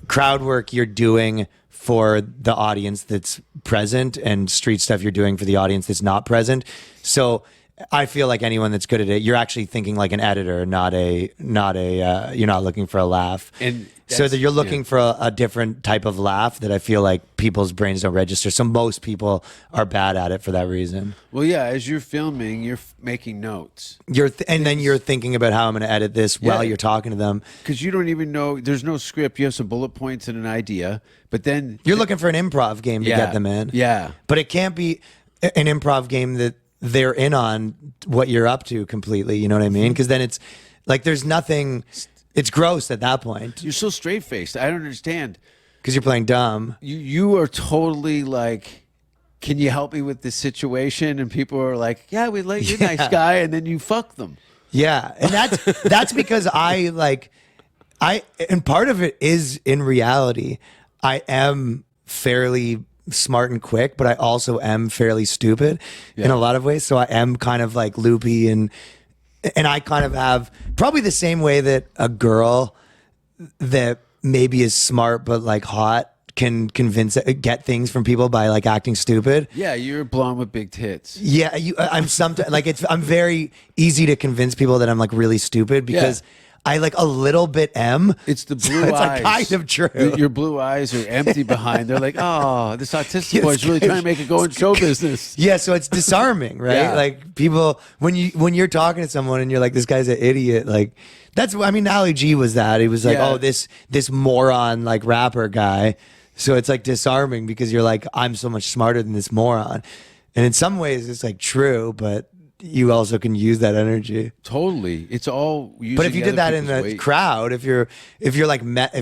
Speaker 7: crowd work you're doing for the audience that's present, and street stuff you're doing for the audience that's not present. So I feel like anyone that's good at it, you're actually thinking like an editor, not a you're not looking for a laugh.
Speaker 6: And
Speaker 7: so that you're looking
Speaker 6: yeah.
Speaker 7: for a different type of laugh that I feel like people's brains don't register. So most people are bad at it for that reason.
Speaker 6: Well, yeah, as you're filming, you're making notes.
Speaker 7: And then you're thinking about how I'm going to edit this while you're talking to them.
Speaker 6: Because you don't even know, there's no script. You have some bullet points and an idea, but then
Speaker 7: You're looking for an improv game to
Speaker 6: Yeah.
Speaker 7: get them in.
Speaker 6: Yeah.
Speaker 7: But it can't be an improv game that they're in on what you're up to completely. You know what I mean? Because then it's like there's nothing. It's gross at that point
Speaker 6: You're so straight faced. I don't understand.
Speaker 7: because you're playing dumb.
Speaker 6: You are totally like, can you help me with this situation? And people are like, yeah, we like you're a nice guy, and then you fuck them.
Speaker 7: Yeah, and that's because and part of it is in reality, I am fairly smart and quick, but I also am fairly stupid in a lot of ways. So I am kind of like loopy and I kind of have probably the same way that a girl that maybe is smart but like hot can get things from people by like acting stupid.
Speaker 6: Yeah, you're blonde with big tits.
Speaker 7: Yeah, I'm sometimes like I'm very easy to convince people that I'm like really stupid because I like a little bit am.
Speaker 6: It's the blue
Speaker 7: it's
Speaker 6: eyes.
Speaker 7: like kind of true.
Speaker 6: Your blue eyes are empty behind. They're like, oh, this autistic boy's really trying to make it go in show business.
Speaker 7: Yeah, so it's disarming, right?
Speaker 6: Yeah.
Speaker 7: Like people when you're talking to someone and you're like, this guy's an idiot, like that's I mean, Ali G was that. He was like,
Speaker 6: Yeah.
Speaker 7: oh, this moron like rapper guy. So it's like disarming because you're like, I'm so much smarter than this moron. And in some ways it's like true, but you also can use that energy.
Speaker 6: Totally. It's all using
Speaker 7: But if you did
Speaker 6: other
Speaker 7: that in
Speaker 6: people's
Speaker 7: the
Speaker 6: weight.
Speaker 7: crowd, if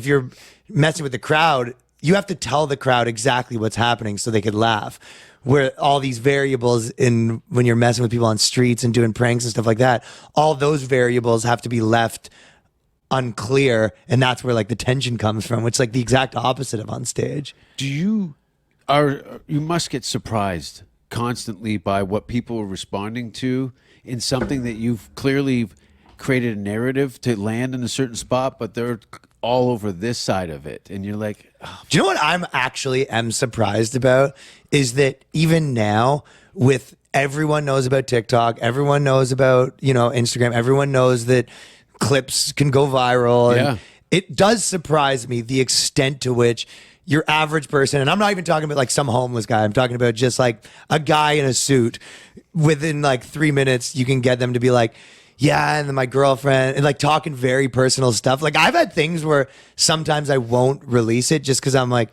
Speaker 7: you're messing with the crowd, you have to tell the crowd exactly what's happening so they could laugh. Where all these variables in when you're messing with people on streets and doing pranks and stuff like that, all those variables have to be left unclear, and that's where like the tension comes from, which is like the exact opposite of on stage.
Speaker 6: you must get surprised constantly by what people are responding to in something that you've clearly created a narrative to land in a certain spot, but they're all over this side of it. And you're like, oh,
Speaker 7: Do you know what I'm actually am surprised about is that even now with everyone knows about TikTok, everyone knows about, Instagram, everyone knows that clips can go viral.
Speaker 6: Yeah.
Speaker 7: And it does surprise me the extent to which your average person, and I'm not even talking about like some homeless guy, I'm talking about just like a guy in a suit, within like 3 minutes, you can get them to be like, yeah, and then my girlfriend, and like talking very personal stuff. Like I've had things where sometimes I won't release it just because I'm like,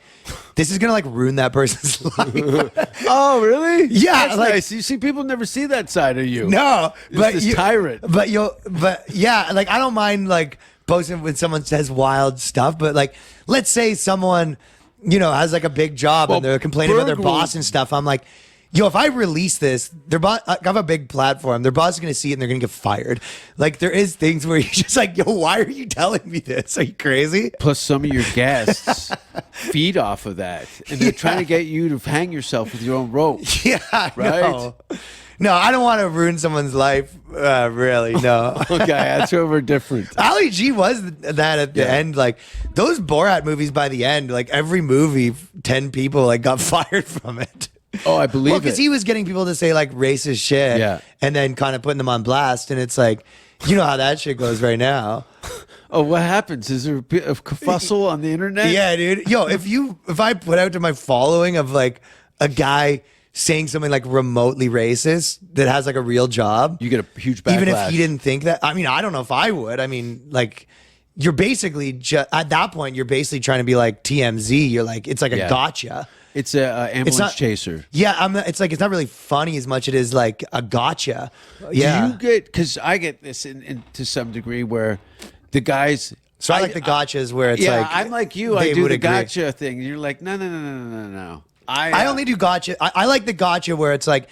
Speaker 7: this is gonna like ruin that person's life.
Speaker 6: oh, really?
Speaker 7: Yeah,
Speaker 6: That's
Speaker 7: like-
Speaker 6: nice. You see, people never see that side of you.
Speaker 7: No,
Speaker 6: It's
Speaker 7: but
Speaker 6: this tyrant.
Speaker 7: But yeah, like I don't mind like posting when someone says wild stuff. But like, let's say someone, has like a big job
Speaker 6: Well,
Speaker 7: and they're complaining about their
Speaker 6: Berg
Speaker 7: boss
Speaker 6: will-
Speaker 7: and stuff. I'm like, yo, if I release this, I have a big platform. Their boss is going to see it and they're going to get fired. Like there is things where you're just like, yo, why are you telling me this? Are you crazy?
Speaker 6: Plus, some of your guests feed off of that, and they're trying to get you to hang yourself with your own rope.
Speaker 7: Yeah,
Speaker 6: Right?
Speaker 7: No, I don't want to ruin someone's life. Really, no.
Speaker 6: Okay, that's where we're different.
Speaker 7: Ali G was that at the
Speaker 6: Yeah.
Speaker 7: end. Like those Borat movies by the end, like every movie, 10 people like got fired from it.
Speaker 6: Oh, I believe
Speaker 7: Well, because
Speaker 6: it.
Speaker 7: he was getting people to say like racist shit,
Speaker 6: Yeah.
Speaker 7: and then kind of putting them on blast. And it's like, you know how that shit goes right now.
Speaker 6: Oh, what happens? Is there a bit of kerfuffle on the internet?
Speaker 7: Yeah, dude. Yo, if I put out to my following of like a guy saying something like remotely racist that has like a real job,
Speaker 6: You get a huge backlash.
Speaker 7: even if he didn't think that. I mean, I don't know if I would. I mean, like, you're basically at that point, you're basically trying to be like TMZ. You're like, it's like a
Speaker 6: Yeah.
Speaker 7: gotcha.
Speaker 6: It's a ambulance
Speaker 7: not-
Speaker 6: chaser.
Speaker 7: Yeah, it's like it's not really funny as much as it is like a gotcha. Yeah.
Speaker 6: Do you get, because I get this in to some degree where the guys.
Speaker 7: So I like the gotchas where it's
Speaker 6: yeah,
Speaker 7: like
Speaker 6: I'm like you. I
Speaker 7: they
Speaker 6: do
Speaker 7: would
Speaker 6: the
Speaker 7: agree.
Speaker 6: gotcha thing. You're like, no.
Speaker 7: I only do gotcha. I like the gotcha where it's like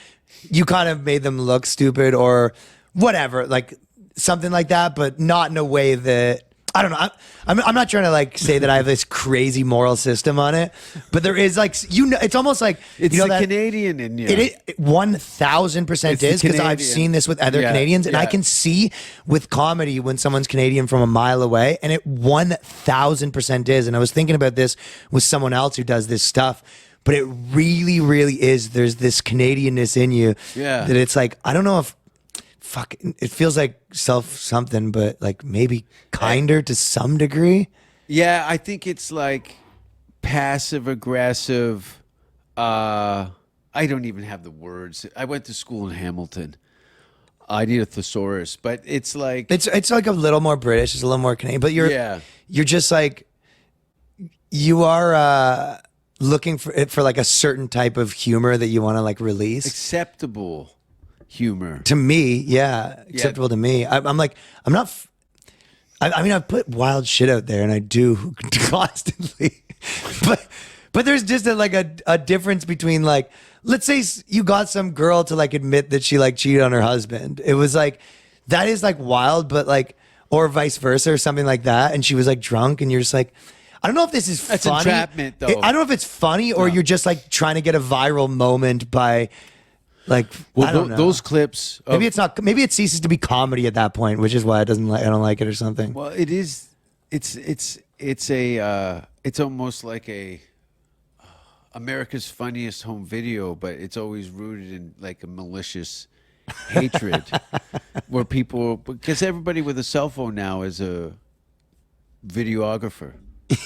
Speaker 7: you kind of made them look stupid or whatever, like something like that, but not in a way that I don't know. I'm not trying to like say that I have this crazy moral system on it, but there is like it's almost like
Speaker 6: It's
Speaker 7: you know
Speaker 6: the
Speaker 7: that
Speaker 6: Canadian in you.
Speaker 7: it 1000%
Speaker 6: It's the
Speaker 7: is because I've
Speaker 6: Canadian.
Speaker 7: seen this with other
Speaker 6: Yeah,
Speaker 7: Canadians, and I
Speaker 6: yeah.
Speaker 7: can see with comedy when someone's Canadian from a mile away, and it 1000% is. And I was thinking about this with someone else who does this stuff, but it really, really is. There's this Canadianness in you,
Speaker 6: Yeah.
Speaker 7: that it's like I don't know if. Fuck, it feels like self something, but like maybe kinder to some degree.
Speaker 6: Yeah, I think it's like passive aggressive. I don't even have the words. I went to school in Hamilton. I need a thesaurus, but it's like
Speaker 7: It's like a little more British, it's a little more Canadian, but you're just like you are looking for like a certain type of humor that you want to like release.
Speaker 6: acceptable humor.
Speaker 7: To me, yeah, acceptable to me. I'm like I'm not. I mean, I've put wild shit out there, and I do constantly, but there's just a difference between like, let's say you got some girl to like admit that she like cheated on her husband. It was like that is like wild, but like or vice versa or something like that, and she was like drunk, and you're just like. I don't know if this is
Speaker 6: That's
Speaker 7: funny.
Speaker 6: entrapment, though.
Speaker 7: I don't know if it's funny or you're just like trying to get a viral moment by, like,
Speaker 6: Well,
Speaker 7: I don't know.
Speaker 6: those clips. Of,
Speaker 7: Maybe it's not. Maybe it ceases to be comedy at that point, which is why I don't like it or something.
Speaker 6: Well, it is. It's a. It's almost like a. America's Funniest Home Video, but it's always rooted in like a malicious hatred, where people because everybody with a cell phone now is a videographer.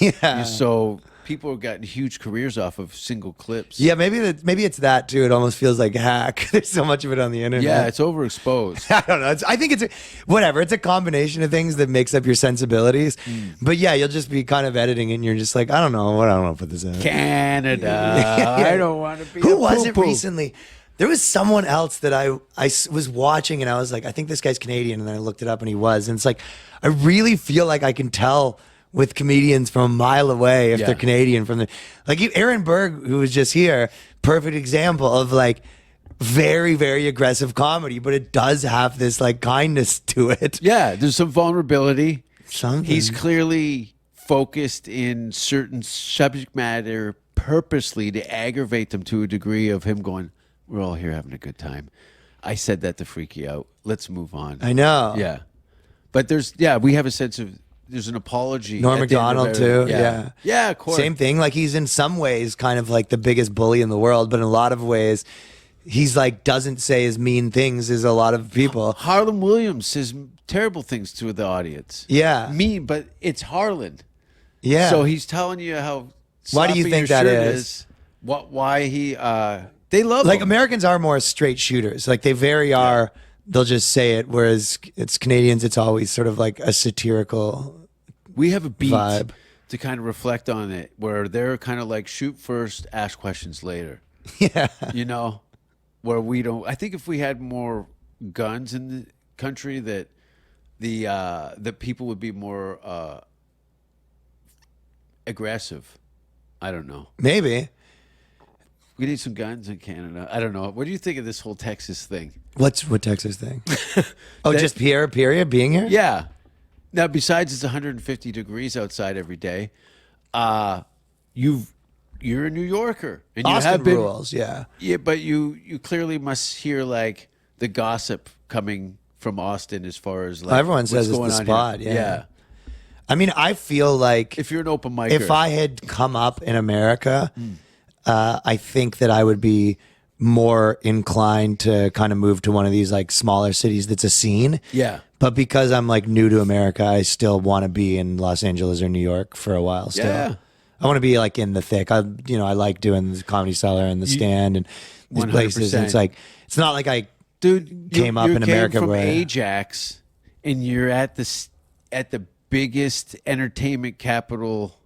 Speaker 7: Yeah.
Speaker 6: So people have gotten huge careers off of single clips.
Speaker 7: Yeah, maybe it's that too. It almost feels like hack. There's so much of it on the internet.
Speaker 6: Yeah, it's overexposed.
Speaker 7: I don't know. I think it's whatever. It's a combination of things that makes up your sensibilities. But yeah, you'll just be kind of editing, and you're just like, I don't know to put this in.
Speaker 6: Canada. I don't want to be.
Speaker 7: Who
Speaker 6: a
Speaker 7: was it
Speaker 6: poo-poo.
Speaker 7: recently? There was someone else that I was watching, and I was like, I think this guy's Canadian, and then I looked it up, and he was. And it's like, I really feel like I can tell with comedians from a mile away if
Speaker 6: Yeah.
Speaker 7: they're Canadian from the like Aaron Berg, who was just here, perfect example of like very, very aggressive comedy, but it does have this like kindness to it.
Speaker 6: Yeah, there's some vulnerability.
Speaker 7: Something.
Speaker 6: He's clearly focused in certain subject matter purposely to aggravate them to a degree of him going, We're all here having a good time. I said that to freak you out. Let's move on.
Speaker 7: I know.
Speaker 6: Yeah. But we have a sense of, there's an apology.
Speaker 7: Norm
Speaker 6: at the end of
Speaker 7: Macdonald too.
Speaker 6: every-
Speaker 7: Yeah.
Speaker 6: Yeah, of course.
Speaker 7: Same thing. Like he's in some ways kind of like the biggest bully in the world, but in a lot of ways, he's like doesn't say as mean things as a lot of people.
Speaker 6: Harlan Williams says terrible things to the audience.
Speaker 7: Yeah.
Speaker 6: Mean, but it's Harlan.
Speaker 7: Yeah.
Speaker 6: So he's telling you how.
Speaker 7: Why do you
Speaker 6: sloppy
Speaker 7: think
Speaker 6: your
Speaker 7: that
Speaker 6: shirt
Speaker 7: is?
Speaker 6: Why he? They love
Speaker 7: like
Speaker 6: him.
Speaker 7: Americans are more straight shooters. Like they very are. They'll just say it. Whereas it's Canadians, it's always sort of like a satirical.
Speaker 6: We have a beat
Speaker 7: vibe.
Speaker 6: to kind of reflect on it, where they're kind of like shoot first, ask questions later.
Speaker 7: Yeah.
Speaker 6: You know, where we don't. I think if we had more guns in the country, that the people would be more aggressive. I don't know.
Speaker 7: Maybe.
Speaker 6: We need some guns in Canada. I don't know. What do you think of this whole Texas thing?
Speaker 7: What Texas thing? Oh, just period being here?
Speaker 6: Yeah. Now, besides it's 150 degrees outside every day, you're a New Yorker, and you
Speaker 7: Austin
Speaker 6: have been.
Speaker 7: rules, yeah.
Speaker 6: Yeah, but you clearly must hear like the gossip coming from Austin as far as like
Speaker 7: Everyone
Speaker 6: what's
Speaker 7: says it's
Speaker 6: going
Speaker 7: the
Speaker 6: on
Speaker 7: spot,
Speaker 6: here.
Speaker 7: yeah. I mean, I feel like
Speaker 6: If you're an open micer,
Speaker 7: if I had come up in America, I think that I would be more inclined to kind of move to one of these like smaller cities that's a scene.
Speaker 6: Yeah.
Speaker 7: But because I'm like new to America, I still want to be in Los Angeles or New York for a while still.
Speaker 6: Yeah.
Speaker 7: I want to be like in the thick. I like doing the Comedy Cellar and the Stand and these places. And
Speaker 6: 100%.
Speaker 7: it's like, it's not like I
Speaker 6: dude,
Speaker 7: came up in America
Speaker 6: from
Speaker 7: where-
Speaker 6: Ajax, and you're at the biggest entertainment capital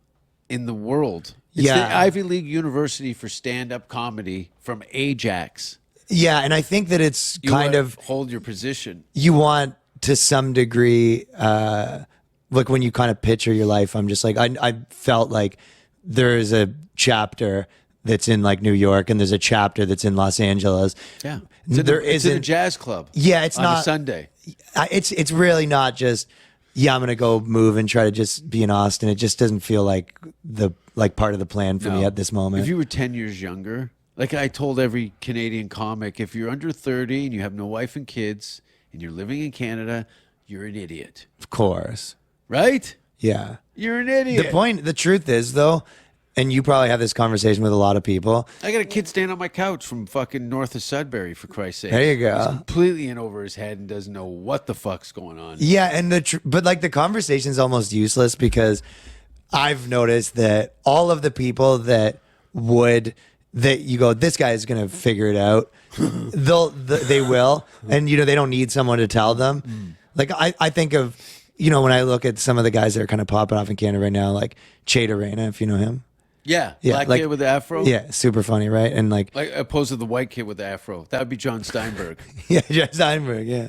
Speaker 6: in the world. It's
Speaker 7: Yeah.
Speaker 6: the Ivy League University for stand-up comedy from Ajax.
Speaker 7: yeah. And I think that it's
Speaker 6: You
Speaker 7: kind
Speaker 6: wanna
Speaker 7: of,
Speaker 6: hold your position.
Speaker 7: you want to some degree, like when you kind of picture your life, I'm just like, I felt like there's a chapter that's in like New York and there's a chapter that's in Los Angeles.
Speaker 6: Yeah,
Speaker 7: There
Speaker 6: it's in a
Speaker 7: isn't-
Speaker 6: jazz club.
Speaker 7: Yeah, it's
Speaker 6: on
Speaker 7: not
Speaker 6: a Sunday.
Speaker 7: It's really not just, yeah, I'm gonna go move and try to just be in Austin. It just doesn't feel like the part of the plan for me
Speaker 6: No.
Speaker 7: at this moment.
Speaker 6: If you were 10 years younger, like I told every Canadian comic, if you're under 30 and you have no wife and kids and you're living in Canada, you're an idiot,
Speaker 7: Of course,
Speaker 6: right?
Speaker 7: yeah.
Speaker 6: You're an idiot.
Speaker 7: The truth is though, and you probably have this conversation with a lot of people.
Speaker 6: I got a kid staying on my couch from fucking north of Sudbury, for Christ's sake.
Speaker 7: There you go.
Speaker 6: He's completely in over his head and doesn't know what the fuck's going on.
Speaker 7: Yeah, and but like the conversation's almost useless because I've noticed that all of the people that you go, this guy is gonna figure it out. They will, and they don't need someone to tell them. Like I think of when I look at some of the guys that are kind of popping off in Canada right now, like Che Arena, if you know him.
Speaker 6: Yeah,
Speaker 7: Yeah,
Speaker 6: black
Speaker 7: like-
Speaker 6: kid with the afro.
Speaker 7: Yeah, super funny, right? And like
Speaker 6: opposed to the white kid with the afro. That would be John Steinberg.
Speaker 7: yeah, Jeff Steinberg, yeah.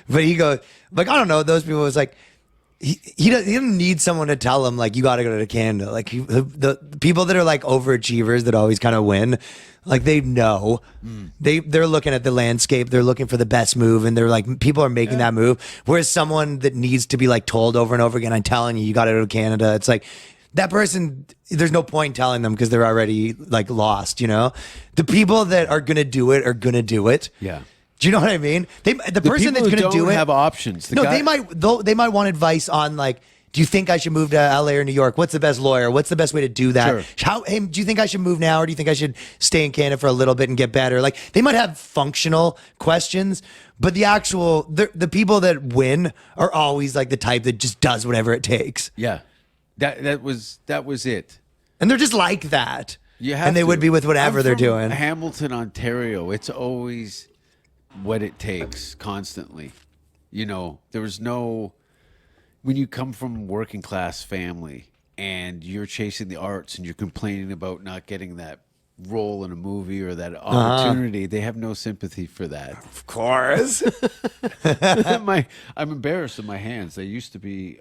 Speaker 7: But he goes, like, I don't know, those people was like, he doesn't need someone to tell him, like, you got to go to Canada. Like, the people that are, like, overachievers that always kind of win, like, they know. They're looking at the landscape. They're looking for the best move, and they're like, people are making that move. Whereas someone that needs to be, like, told over and over again, I'm telling you, you got to go to Canada. It's like, that person, there's no point telling them because they're already, like, lost, The people that are going to do it are going to do it.
Speaker 6: Yeah.
Speaker 7: Do you know what I mean? The person
Speaker 6: people
Speaker 7: that's
Speaker 6: who
Speaker 7: going to do
Speaker 6: don't
Speaker 7: it
Speaker 6: have options. The guy-
Speaker 7: they might want advice on like, do you think I should move to LA or New York? What's the best lawyer? What's the best way to do that?
Speaker 6: Sure.
Speaker 7: Hey, do you think I should move now or do you think I should stay in Canada for a little bit and get better? Like they might have functional questions, but the people that win are always like the type that just does whatever it takes.
Speaker 6: Yeah, that was it.
Speaker 7: And they're just like that.
Speaker 6: You have
Speaker 7: and they
Speaker 6: to.
Speaker 7: would be with whatever
Speaker 6: I'm
Speaker 7: they're
Speaker 6: from
Speaker 7: doing.
Speaker 6: Hamilton, Ontario. It's always what it takes constantly. There was no, when you come from working class family and you're chasing the arts and you're complaining about not getting that role in a movie or that opportunity, they have no sympathy for that.
Speaker 7: Of course.
Speaker 6: I'm embarrassed of my hands. They used to be,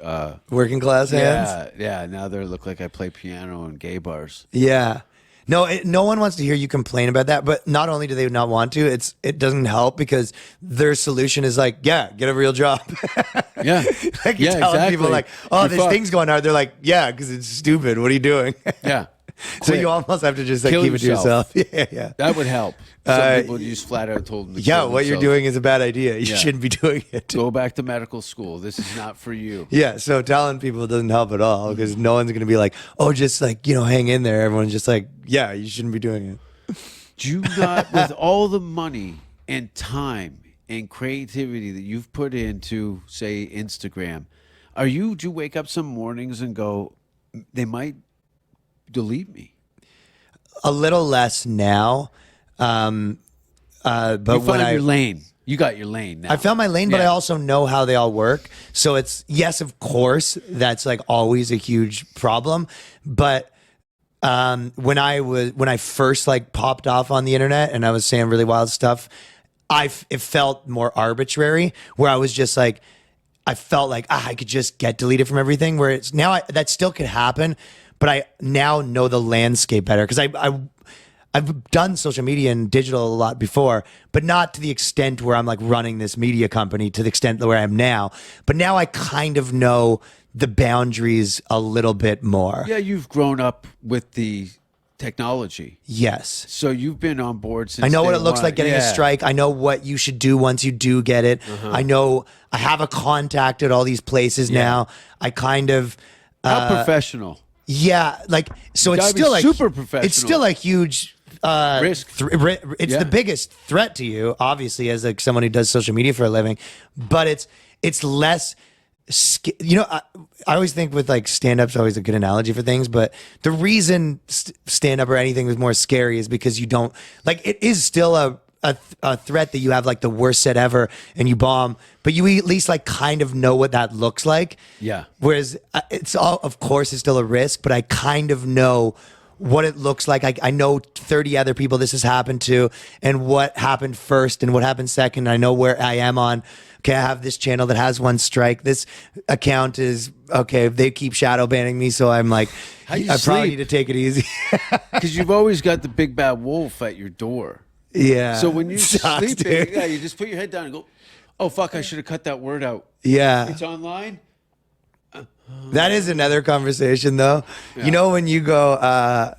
Speaker 7: Working class hands.
Speaker 6: yeah. Now they look like I play piano in gay bars.
Speaker 7: Yeah. No, no one wants to hear you complain about that. But not only do they not want to, it doesn't help because their solution is like, yeah, get a real job.
Speaker 6: Yeah,
Speaker 7: like you're telling people like, oh,
Speaker 6: You're
Speaker 7: there's
Speaker 6: fucked.
Speaker 7: things going on. They're like, yeah, because it's stupid. What are you doing?
Speaker 6: Yeah.
Speaker 7: So
Speaker 6: Quit.
Speaker 7: you almost have to just like
Speaker 6: Kill
Speaker 7: keep it to
Speaker 6: yourself.
Speaker 7: yourself. Yeah.
Speaker 6: That would help. Some people just flat out told them to
Speaker 7: Yeah,
Speaker 6: kill
Speaker 7: what you're
Speaker 6: themselves.
Speaker 7: doing is a bad idea. You
Speaker 6: Yeah.
Speaker 7: shouldn't be doing it.
Speaker 6: Go back to medical school. This is not for you.
Speaker 7: Yeah, so telling people doesn't help at all because no one's going to be like, oh, just like, hang in there. Everyone's just like, yeah, you shouldn't be doing it.
Speaker 6: Do you not, with all the money and time and creativity that you've put into, say, Instagram, do you wake up some mornings and go, they might delete me?
Speaker 7: A little less now. But
Speaker 6: You
Speaker 7: when
Speaker 6: found your lane. You got your lane now.
Speaker 7: I found my lane, but
Speaker 6: Yeah.
Speaker 7: I also know how they all work. So it's, yes, of course, that's like always a huge problem. But when I first like popped off on the internet and I was saying really wild stuff, it felt more arbitrary, where I was just like, I felt like I could just get deleted from everything. Where it's now that still could happen, but I now know the landscape better because I've done social media and digital a lot before, but not to the extent where I'm like running this media company to the extent where I am now. But now I kind of know the boundaries a little bit more.
Speaker 6: Yeah, you've grown up with the technology.
Speaker 7: Yes.
Speaker 6: So you've been on board since
Speaker 7: I know what
Speaker 6: day
Speaker 7: it looks
Speaker 6: one.
Speaker 7: like getting a
Speaker 6: Yeah.
Speaker 7: strike. I know what you should do once you do get it. I know I have a contact at all these places now. I kind of
Speaker 6: How professional.
Speaker 7: yeah, like so it's
Speaker 6: gotta be
Speaker 7: still like
Speaker 6: super professional.
Speaker 7: It's still a huge
Speaker 6: Risk.
Speaker 7: It's
Speaker 6: Yeah.
Speaker 7: the biggest threat to you, obviously, as like someone who does social media for a living. But it's less. I always think with like stand-up's always a good analogy for things, but the reason stand-up or anything is more scary is because you don't like it is still a threat that you have like the worst set ever and you bomb, but you at least like kind of know what that looks like.
Speaker 6: Yeah.
Speaker 7: Whereas it's all, of course, it's still a risk, but I kind of know what it looks like. I know 30 other people this has happened to and what happened first and what happened second. I know where I am on, okay, I have this channel that has one strike. This account is, okay, they keep shadow banning me. So I'm like,
Speaker 6: How you
Speaker 7: I probably
Speaker 6: sleep?
Speaker 7: need to take it easy.
Speaker 6: Because you've always got the big bad wolf at your door.
Speaker 7: Yeah.
Speaker 6: So when you
Speaker 7: Sucks,
Speaker 6: sleep,
Speaker 7: dude.
Speaker 6: yeah, you just put your head down and go, oh, fuck, I should have cut that word out.
Speaker 7: Yeah.
Speaker 6: It's online?
Speaker 7: That is another conversation, though. You know, when you go,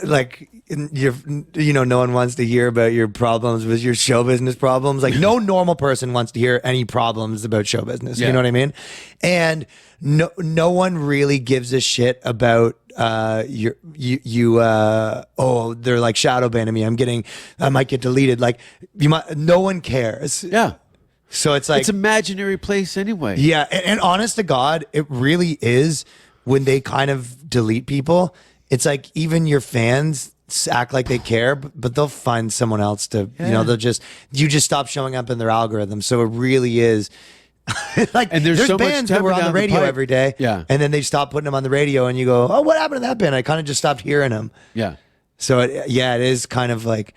Speaker 7: like, no one wants to hear about your problems with your show business problems. Like, no normal person wants to hear any problems about show business.
Speaker 6: Yeah.
Speaker 7: You know what I mean? And no one really gives a shit about they're like shadow banning me. I might get deleted. Like, no one cares.
Speaker 6: Yeah.
Speaker 7: So it's like
Speaker 6: It's imaginary place anyway.
Speaker 7: yeah, and honest to God, it really is when they kind of delete people. It's like even your fans act like they care, but they'll find someone else to, you just stop showing up in their algorithm. So it really is like,
Speaker 6: And there's so much
Speaker 7: bands that
Speaker 6: coming
Speaker 7: were on
Speaker 6: down
Speaker 7: the
Speaker 6: the
Speaker 7: radio
Speaker 6: pipe.
Speaker 7: every day.
Speaker 6: Yeah. And
Speaker 7: And then they stop putting them on the radio and you go, oh, what happened to that band? I kind of just stopped hearing them.
Speaker 6: Yeah.
Speaker 7: So it is kind of like,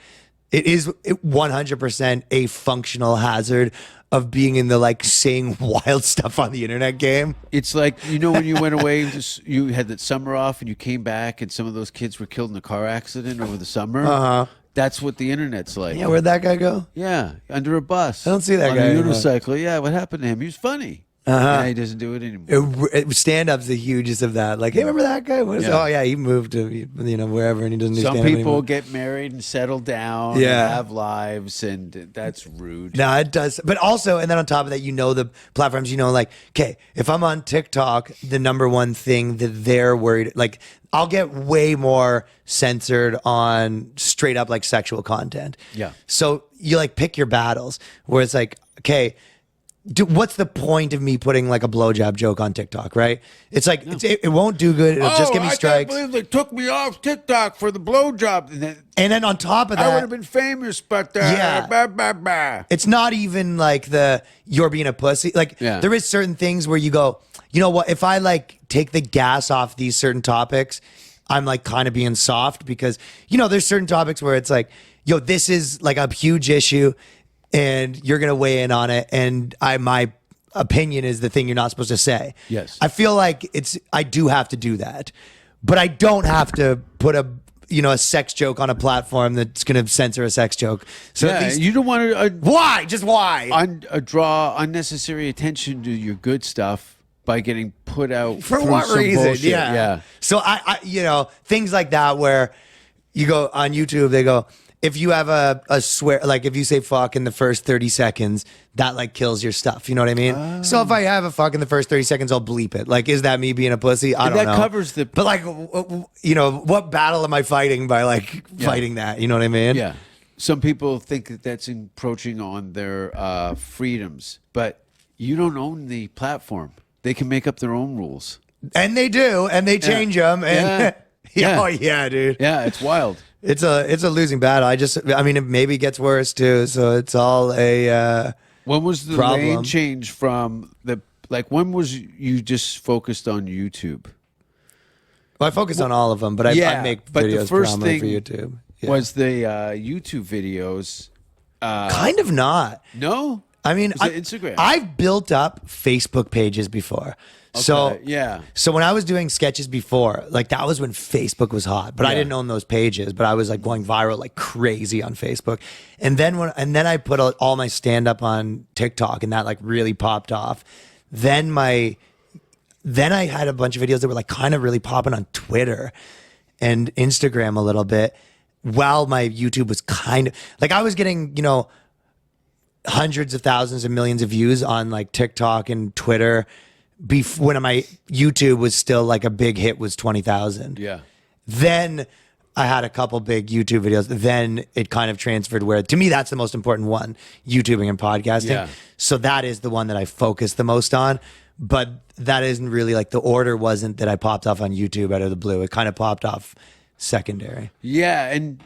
Speaker 7: it is 100% a functional hazard of being in the like saying wild stuff on the internet game.
Speaker 6: It's like, when you went away, you had that summer off and you came back and some of those kids were killed in a car accident over the summer. Uh-huh. That's what the internet's like.
Speaker 7: Yeah, where'd that guy go?
Speaker 6: Yeah, under a bus.
Speaker 7: I don't see that
Speaker 6: on
Speaker 7: guy
Speaker 6: a
Speaker 7: anymore.
Speaker 6: unicycle. Yeah, what happened to him? He was funny. Yeah, he doesn't do it anymore.
Speaker 7: Stand-up's the hugest of that. Like, hey, remember that guy?
Speaker 6: Yeah.
Speaker 7: Oh yeah, he moved to wherever, and he doesn't do
Speaker 6: Some
Speaker 7: stand-up
Speaker 6: people
Speaker 7: anymore.
Speaker 6: get married and settle down
Speaker 7: Yeah.
Speaker 6: and have lives, and that's rude.
Speaker 7: No, it does. But also, and then on top of that, the platforms, like, okay, if I'm on TikTok, the number one thing that they're worried, like, I'll get way more censored on straight up like sexual content.
Speaker 6: Yeah.
Speaker 7: So you like pick your battles where it's like, okay, what's the point of me putting like a blowjob joke on TikTok, right? It's like, it won't do good. It'll just give me strikes.
Speaker 6: I can't believe they took me off TikTok for the blowjob.
Speaker 7: And then on top of that,
Speaker 6: I would have been famous, but
Speaker 7: Yeah. It's not even like you're being a pussy. Like
Speaker 6: Yeah.
Speaker 7: there is certain things where you go, you know what? If I like take the gas off these certain topics, I'm like kind of being soft because, there's certain topics where it's like, yo, this is like a huge issue and you're going to weigh in on it. And my opinion is the thing you're not supposed to say.
Speaker 6: Yes.
Speaker 7: I feel like I do have to do that, but I don't have to put a sex joke on a platform that's going to censor a sex joke. So
Speaker 6: Yeah,
Speaker 7: at least,
Speaker 6: you don't want to
Speaker 7: why? Just why?
Speaker 6: draw unnecessary attention to your good stuff by getting put out
Speaker 7: For
Speaker 6: through
Speaker 7: what
Speaker 6: some
Speaker 7: reason?
Speaker 6: bullshit.
Speaker 7: Yeah. So I, things like that where you go on YouTube, they go, if you have a swear, like if you say fuck in the first 30 seconds, that like kills your stuff. You know what I mean? So if I have a fuck in the first 30 seconds, I'll bleep it. Like, is that me being a pussy? I don't know.
Speaker 6: That covers the.
Speaker 7: But like, what battle am I fighting by like fighting that? You know what I mean?
Speaker 6: Yeah. Some people think that that's encroaching on their freedoms, but you don't own the platform. They can make up their own rules.
Speaker 7: And they do, and they change them. And
Speaker 6: Yeah.
Speaker 7: oh yeah, dude.
Speaker 6: Yeah, it's wild.
Speaker 7: It's a losing battle. It maybe gets worse too. So it's all a
Speaker 6: When was the
Speaker 7: problem.
Speaker 6: lane change from when was you just focused on YouTube?
Speaker 7: Well, I focus on all of them, but I make
Speaker 6: but
Speaker 7: videos
Speaker 6: the first
Speaker 7: predominantly
Speaker 6: thing
Speaker 7: for YouTube. Yeah.
Speaker 6: was the YouTube videos.
Speaker 7: Kind of not.
Speaker 6: No?
Speaker 7: I mean,
Speaker 6: Was it Instagram?
Speaker 7: I've built up Facebook pages before. So
Speaker 6: Okay, yeah.
Speaker 7: So when I was doing sketches before, like that was when Facebook was hot, but I
Speaker 6: Yeah.
Speaker 7: didn't own those pages. But I was like going viral like crazy on Facebook, and then I put all my stand up on TikTok, and that like really popped off. Then I had a bunch of videos that were like kind of really popping on Twitter and Instagram a little bit, while my YouTube was kind of like I was getting hundreds of thousands of millions of views on like TikTok and Twitter. When my YouTube was still like a big hit was 20,000.
Speaker 6: Yeah.
Speaker 7: Then I had a couple big YouTube videos. Then it kind of transferred where, to me, that's the most important one, YouTubing and podcasting.
Speaker 6: Yeah.
Speaker 7: So that is the one that I focus the most on. But that isn't really like the order wasn't that I popped off on YouTube out of the blue. It kind of popped off secondary.
Speaker 6: Yeah, and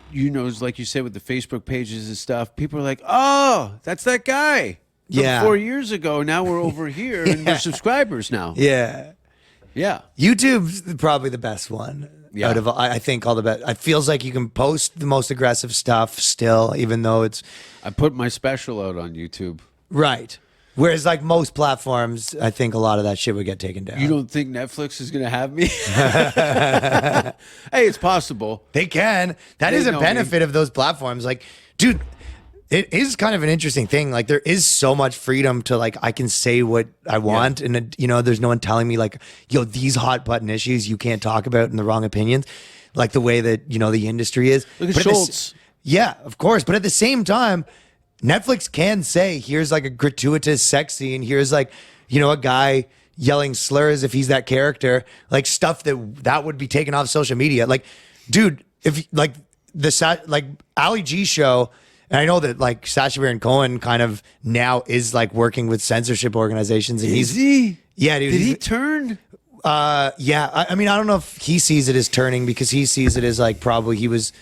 Speaker 6: like you said with the Facebook pages and stuff, people are like, "Oh, that's that guy." From
Speaker 7: Yeah.
Speaker 6: 4 years ago. Now we're over here and we're subscribers now.
Speaker 7: Yeah.
Speaker 6: Yeah.
Speaker 7: YouTube's probably the best one.
Speaker 6: Yeah.
Speaker 7: Out of I think all the best. It feels like you can post the most aggressive stuff still, even though it's
Speaker 6: I put my special out on YouTube.
Speaker 7: right. Whereas like most platforms, I think a lot of that shit would get taken down.
Speaker 6: You don't think Netflix is going to have me? Hey, it's possible.
Speaker 7: They can. That
Speaker 6: They
Speaker 7: is a
Speaker 6: know
Speaker 7: benefit of those platforms. Like, dude, it is kind of an interesting thing. Like, there is so much freedom to like, I can say what I want, and there's no one telling me like, these hot button issues you can't talk about in the wrong opinions, like the way that the industry is.
Speaker 6: Look at
Speaker 7: But
Speaker 6: Schultz.
Speaker 7: yeah, of course. But at the same time, Netflix can say, here's like a gratuitous sex scene. Here's like, a guy yelling slurs if he's that character, like stuff that would be taken off social media. Like, dude, if like Ali G show, and I know that like Sacha Baron Cohen kind of now is like working with censorship organizations, and
Speaker 6: Is he?
Speaker 7: Yeah, dude.
Speaker 6: Did he turn?
Speaker 7: Yeah. I mean, I don't know if he sees it as turning, because he sees it as like probably he was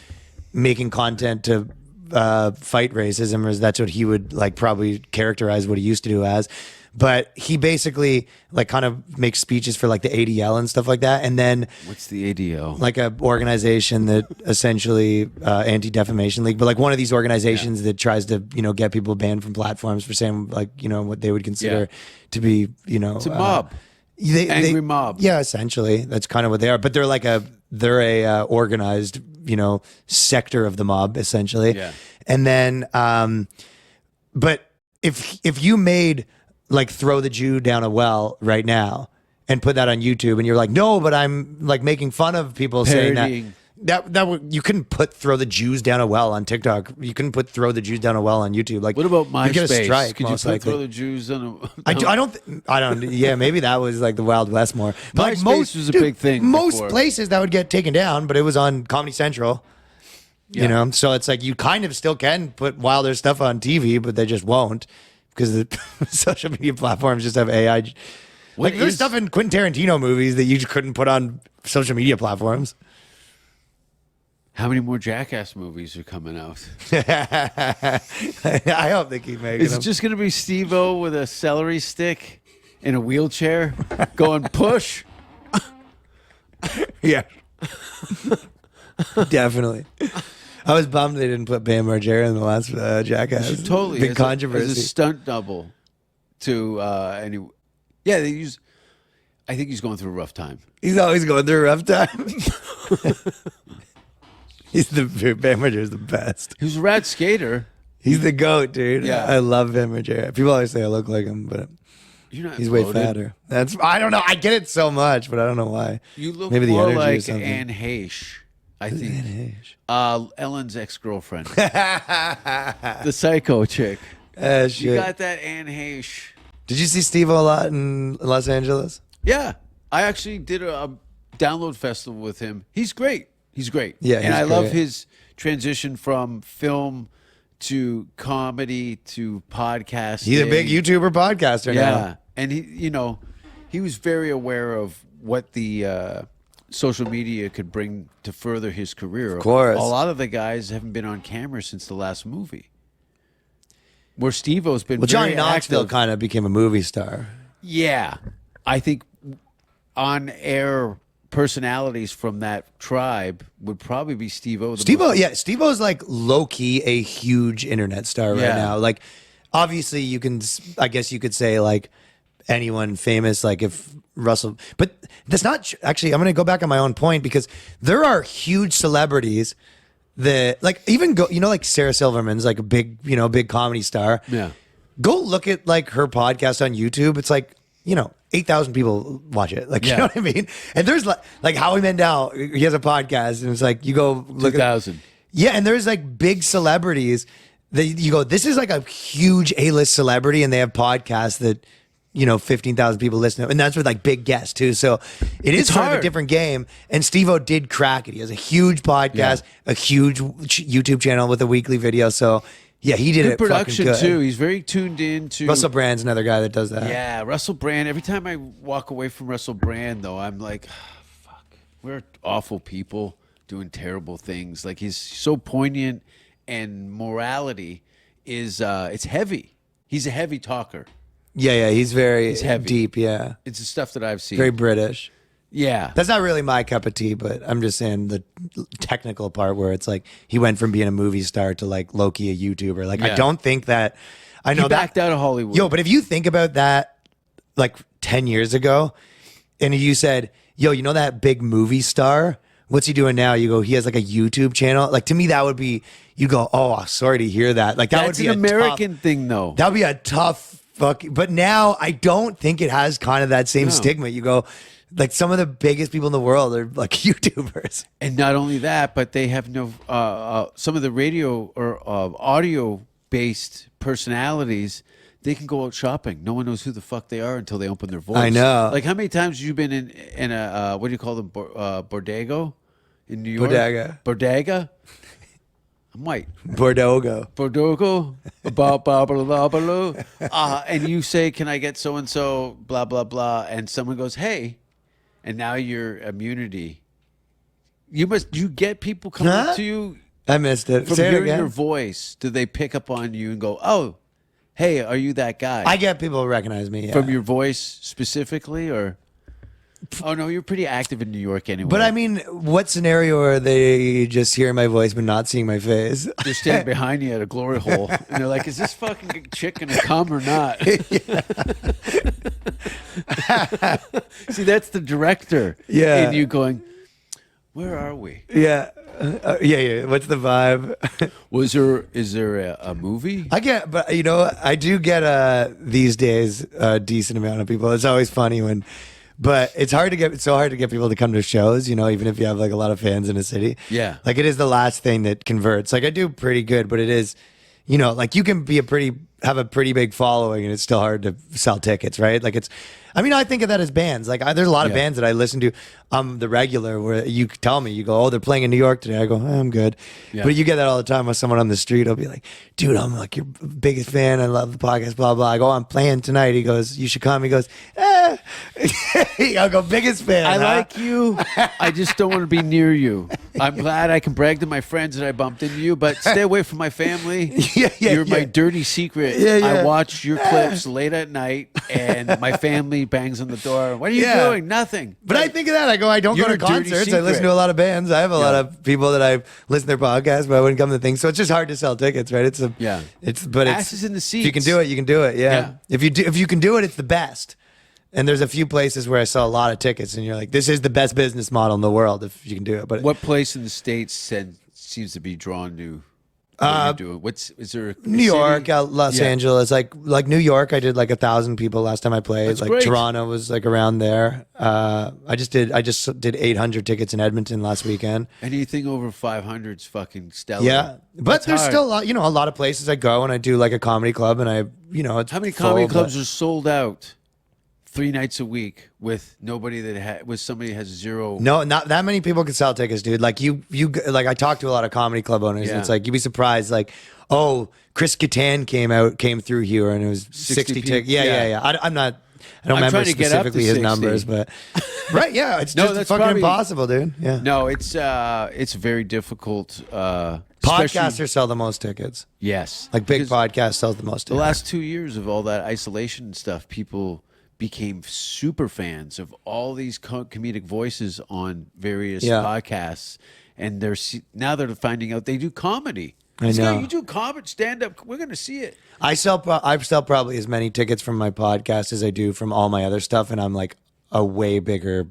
Speaker 7: making content to fight racism, or that's what he would like probably characterize what he used to do as. But he basically like kind of makes speeches for like the ADL and stuff like that. And then
Speaker 6: What's the ADO?
Speaker 7: like a organization that essentially Anti-Defamation League, but like one of these organizations that tries to, get people banned from platforms for saying like, what they would consider to be,
Speaker 6: It's a mob. Angry mob.
Speaker 7: Yeah, essentially. That's kind of what they are. But they're like they're a organized, sector of the mob, essentially.
Speaker 6: Yeah.
Speaker 7: And then, but if you made like Throw the Jew Down a Well right now and put that on YouTube, and you're like, no, but I'm like making fun of people saying
Speaker 6: Parodying.
Speaker 7: you couldn't put Throw the Jews Down a Well on TikTok. You couldn't put Throw the Jews Down a Well on YouTube. Like,
Speaker 6: What about
Speaker 7: you get a
Speaker 6: MySpace?
Speaker 7: strike,
Speaker 6: Could you
Speaker 7: most
Speaker 6: put
Speaker 7: likely.
Speaker 6: throw the Jews on a...
Speaker 7: I don't. Yeah, maybe that was like the Wild West more. But
Speaker 6: MySpace was a big thing
Speaker 7: Most
Speaker 6: before.
Speaker 7: places that would get taken down, but it was on Comedy Central.
Speaker 6: Yeah.
Speaker 7: So it's like you kind of still can put Wilder stuff on TV, but they just won't, because the social media platforms just have AI. Like there's stuff in Quentin Tarantino movies that you just couldn't put on social media platforms.
Speaker 6: How many more Jackass movies are coming out?
Speaker 7: I hope they keep making
Speaker 6: Is
Speaker 7: them.
Speaker 6: it just going to be Steve-O with a celery stick in a wheelchair going push?
Speaker 7: Yeah. Definitely. I was bummed they didn't put Bam Margera in the last Jackass.
Speaker 6: Totally.
Speaker 7: Big
Speaker 6: as
Speaker 7: controversy.
Speaker 6: as a stunt double to any. Yeah, they use. I think he's going through a rough time.
Speaker 7: He's always going through a rough time. Bam Margera's the best.
Speaker 6: He was a rad skater.
Speaker 7: He's the GOAT, dude.
Speaker 6: Yeah.
Speaker 7: I love Bam Margera. People always say I look like him, but
Speaker 6: You're not
Speaker 7: He's way
Speaker 6: bloated.
Speaker 7: fatter. I don't know. I get it so much, but I don't know why.
Speaker 6: You look
Speaker 7: Maybe the
Speaker 6: more
Speaker 7: energy or
Speaker 6: like
Speaker 7: something.
Speaker 6: Anne Heche, I think. Ellen's ex-girlfriend. The psycho chick.
Speaker 7: Shit.
Speaker 6: You got that Anne Heche.
Speaker 7: Did you see Steve a lot in Los Angeles?
Speaker 6: Yeah. I actually did a download festival with him. He's great. He's great.
Speaker 7: Yeah,
Speaker 6: and
Speaker 7: he's
Speaker 6: I love
Speaker 7: great.
Speaker 6: his transition from film to comedy to podcasting.
Speaker 7: He's a big YouTuber podcaster
Speaker 6: Yeah.
Speaker 7: now.
Speaker 6: And he was very aware of what the social media could bring to further his career. Of
Speaker 7: course.
Speaker 6: A lot of the guys haven't been on camera since the last movie. Where Steve-O's been
Speaker 7: Well, Johnny
Speaker 6: very
Speaker 7: Knoxville
Speaker 6: active.
Speaker 7: kind of became a movie star.
Speaker 6: Yeah. I think on-air personalities from that tribe would probably be Steve-O.
Speaker 7: Steve-O's like low-key a huge internet star right
Speaker 6: Yeah.
Speaker 7: now. Like, obviously, I guess you could say, like, anyone famous, like if Russell, but that's not, actually, I'm going to go back on my own point because there are huge celebrities that, like, even like Sarah Silverman's like a big comedy star.
Speaker 6: Yeah.
Speaker 7: Go look at like her podcast on YouTube. It's like, 8,000 people watch it. Like, you
Speaker 6: Yeah.
Speaker 7: know what I mean? And there's like Howie Mandel, he has a podcast and it's like, you go look
Speaker 6: 2,000.
Speaker 7: Yeah. And there's like big celebrities that you go, this is like a huge A-list celebrity and they have podcasts that, 15,000 people listen to, and that's with like big guests too. So it is
Speaker 6: It's
Speaker 7: sort of
Speaker 6: hard.
Speaker 7: a different game. And Steve-O did crack it. He has a huge podcast, a huge YouTube channel with a weekly video. So yeah, he did
Speaker 6: Good
Speaker 7: it
Speaker 6: production,
Speaker 7: fucking good.
Speaker 6: too. He's very tuned in to...
Speaker 7: Russell Brand's another guy that does that.
Speaker 6: Yeah, Russell Brand. Every time I walk away from Russell Brand, though, I'm like, fuck, we're awful people doing terrible things. Like, he's so poignant, and morality is, it's heavy. He's a heavy talker.
Speaker 7: Yeah, he's very
Speaker 6: heavy.
Speaker 7: deep, yeah.
Speaker 6: It's the stuff that I've seen.
Speaker 7: Very British.
Speaker 6: Yeah.
Speaker 7: That's not really my cup of tea, but I'm just saying the technical part where it's like he went from being a movie star to like Loki, a YouTuber. Like,
Speaker 6: Yeah.
Speaker 7: I don't think that, I know
Speaker 6: He backed out of Hollywood.
Speaker 7: Yo, but if you think about that like 10 years ago and you said, yo, that big movie star? What's he doing now? You go, he has like a YouTube channel. Like, to me, that would be, you go, oh, sorry to hear that. Like, that
Speaker 6: That's
Speaker 7: would be
Speaker 6: an American
Speaker 7: tough,
Speaker 6: thing, though.
Speaker 7: that would be a tough fucking, but now I don't think it has kind of that same
Speaker 6: No.
Speaker 7: stigma. You go, like, some of the biggest people in the world are like YouTubers.
Speaker 6: And not only that, but they have no some of the radio or audio-based personalities. They can go out shopping. No one knows who the fuck they are until they open their voice.
Speaker 7: I know.
Speaker 6: Like, how many times have you been in a what do you call them? Bordago in New York. Bodega. I'm white.
Speaker 7: Bordogo.
Speaker 6: Bordogo. And you say, "Can I get so and so?" Blah blah blah. And someone goes, "Hey," and now your immunity. You get people coming
Speaker 7: Huh?
Speaker 6: up to you
Speaker 7: I missed it.
Speaker 6: from
Speaker 7: Say it
Speaker 6: hearing
Speaker 7: again.
Speaker 6: your voice. Do they pick up on you and go, "Oh, hey, are you that guy?"
Speaker 7: I get people who recognize me. Yeah.
Speaker 6: From your voice specifically, or oh no, you're pretty active in New York anyway.
Speaker 7: But I mean, what scenario are they just hearing my voice but not seeing my face?
Speaker 6: they're standing behind you at a glory hole, and they're like, "Is this fucking chick gonna come or not?" See, that's the director.
Speaker 7: Yeah.
Speaker 6: and you going, "Where are we?"
Speaker 7: Yeah. Yeah. What's the vibe?
Speaker 6: Is there a movie?
Speaker 7: I get, but I do get these days a decent amount of people. It's always funny but it's so hard to get people to come to shows, even if you have like a lot of fans in a city.
Speaker 6: Yeah.
Speaker 7: Like, it is the last thing that converts. Like, I do pretty good, but it is, like, you can have a pretty big following and it's still hard to sell tickets, right? Like, I think of that as bands. Like, there's a lot of
Speaker 6: Yeah.
Speaker 7: bands that I listen to. The regular where you tell me, you go, oh, they're playing in New York today. I go, I'm good.
Speaker 6: Yeah.
Speaker 7: But you get that all the time with someone on the street. I'll be like, dude, I'm like your biggest fan. I love the podcast, blah, blah. I go, I'm playing tonight. He goes, you should come. He goes, I'll go, biggest fan.
Speaker 6: I
Speaker 7: huh?"
Speaker 6: like you. I just don't want to be near you. I'm glad I can brag to my friends that I bumped into you, but stay away from my family.
Speaker 7: Yeah,
Speaker 6: You're my
Speaker 7: yeah.
Speaker 6: dirty secret.
Speaker 7: Yeah, yeah.
Speaker 6: I watch your clips late at night, and my family bangs on the door. What are you
Speaker 7: Yeah.
Speaker 6: doing? Nothing.
Speaker 7: But I think of that. I go, I don't
Speaker 6: You're
Speaker 7: go
Speaker 6: a
Speaker 7: to
Speaker 6: dirty
Speaker 7: concerts. I listen
Speaker 6: secret.
Speaker 7: to a lot of bands. I have a lot of people that I listen to their podcasts, but I wouldn't come to things. So it's just hard to sell tickets, right?
Speaker 6: Yeah.
Speaker 7: But
Speaker 6: Asses in the
Speaker 7: If you can
Speaker 6: seats.
Speaker 7: do it, you can do it. Yeah.
Speaker 6: Yeah.
Speaker 7: If you can do it, it's the best. And there's a few places where I sell a lot of tickets, and you're like, this is the best business model in the world if you can do it. But
Speaker 6: What place in the States seems to be drawn to What you're doing? Is there a
Speaker 7: New York,
Speaker 6: city?
Speaker 7: Los
Speaker 6: Yeah.
Speaker 7: Angeles, like New York. I did like 1,000 people last time I played.
Speaker 6: That's
Speaker 7: like
Speaker 6: great.
Speaker 7: Toronto was like around there. I just did 800 tickets in Edmonton last weekend.
Speaker 6: Anything over 500 is fucking stellar.
Speaker 7: Yeah, but
Speaker 6: That's
Speaker 7: there's
Speaker 6: hard.
Speaker 7: still a lot of places I go and I do like a comedy club and it's
Speaker 6: How many
Speaker 7: full,
Speaker 6: comedy
Speaker 7: but-
Speaker 6: clubs are sold out 3 nights a week with nobody with somebody that has zero?
Speaker 7: No, not that many people can sell tickets, dude. Like you like I talked to a lot of comedy club owners. And
Speaker 6: Yeah.
Speaker 7: it's like you'd be surprised. Like, oh, Chris Kattan came through here, and it was 60
Speaker 6: people.
Speaker 7: tickets. Yeah. I don't
Speaker 6: I'm
Speaker 7: remember
Speaker 6: trying to get up to
Speaker 7: specifically his
Speaker 6: 60.
Speaker 7: numbers, but right, yeah, it's
Speaker 6: No,
Speaker 7: just
Speaker 6: that's
Speaker 7: fucking
Speaker 6: probably-
Speaker 7: impossible, dude. Yeah,
Speaker 6: No, it's very difficult.
Speaker 7: podcasters sell the most tickets.
Speaker 6: Yes,
Speaker 7: Like big
Speaker 6: Because
Speaker 7: podcast sells the most.
Speaker 6: The
Speaker 7: tickets.
Speaker 6: last 2 years of all that isolation and stuff, people became super fans of all these comedic voices on various
Speaker 7: Yeah.
Speaker 6: podcasts, and now they're finding out they do comedy.
Speaker 7: I
Speaker 6: This guy,
Speaker 7: know.
Speaker 6: you do comedy stand up. We're gonna see it.
Speaker 7: I sell probably as many tickets from my podcast as I do from all my other stuff, and I'm like a way bigger,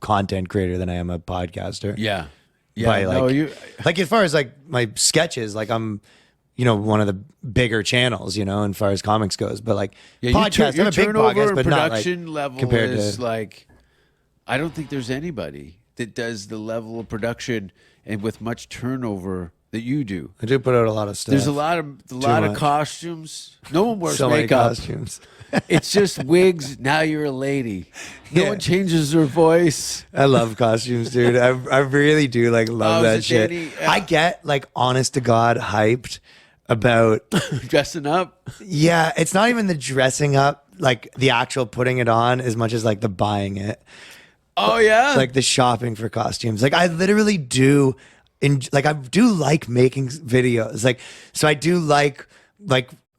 Speaker 7: content creator than I am a podcaster.
Speaker 6: Yeah, yeah.
Speaker 7: By,
Speaker 6: no,
Speaker 7: like,
Speaker 6: you.
Speaker 7: like as far as like my sketches, like I'm, one of the bigger channels, as far as comics goes. But like
Speaker 6: Yeah,
Speaker 7: podcast,
Speaker 6: your
Speaker 7: I'm a big
Speaker 6: turnover
Speaker 7: podcast,
Speaker 6: and
Speaker 7: but not like
Speaker 6: production level
Speaker 7: compared
Speaker 6: is
Speaker 7: to
Speaker 6: like, I don't think there's anybody that does the level of production and with much turnover that you do.
Speaker 7: I do put out a lot of stuff.
Speaker 6: There's a lot of
Speaker 7: much.
Speaker 6: costumes. No one wears
Speaker 7: so many
Speaker 6: makeup.
Speaker 7: costumes.
Speaker 6: It's just wigs. Now you're a lady. No
Speaker 7: Yeah.
Speaker 6: one changes their voice.
Speaker 7: I love costumes, dude. I really do love
Speaker 6: Oh,
Speaker 7: that
Speaker 6: is it
Speaker 7: shit.
Speaker 6: Danny?
Speaker 7: I get like honest to God hyped about
Speaker 6: Dressing up.
Speaker 7: yeah, it's not even the dressing up, like the actual putting it on as much as like the buying it.
Speaker 6: Oh yeah.
Speaker 7: Like the shopping for costumes. Like I literally do I do like making videos. Like so I do like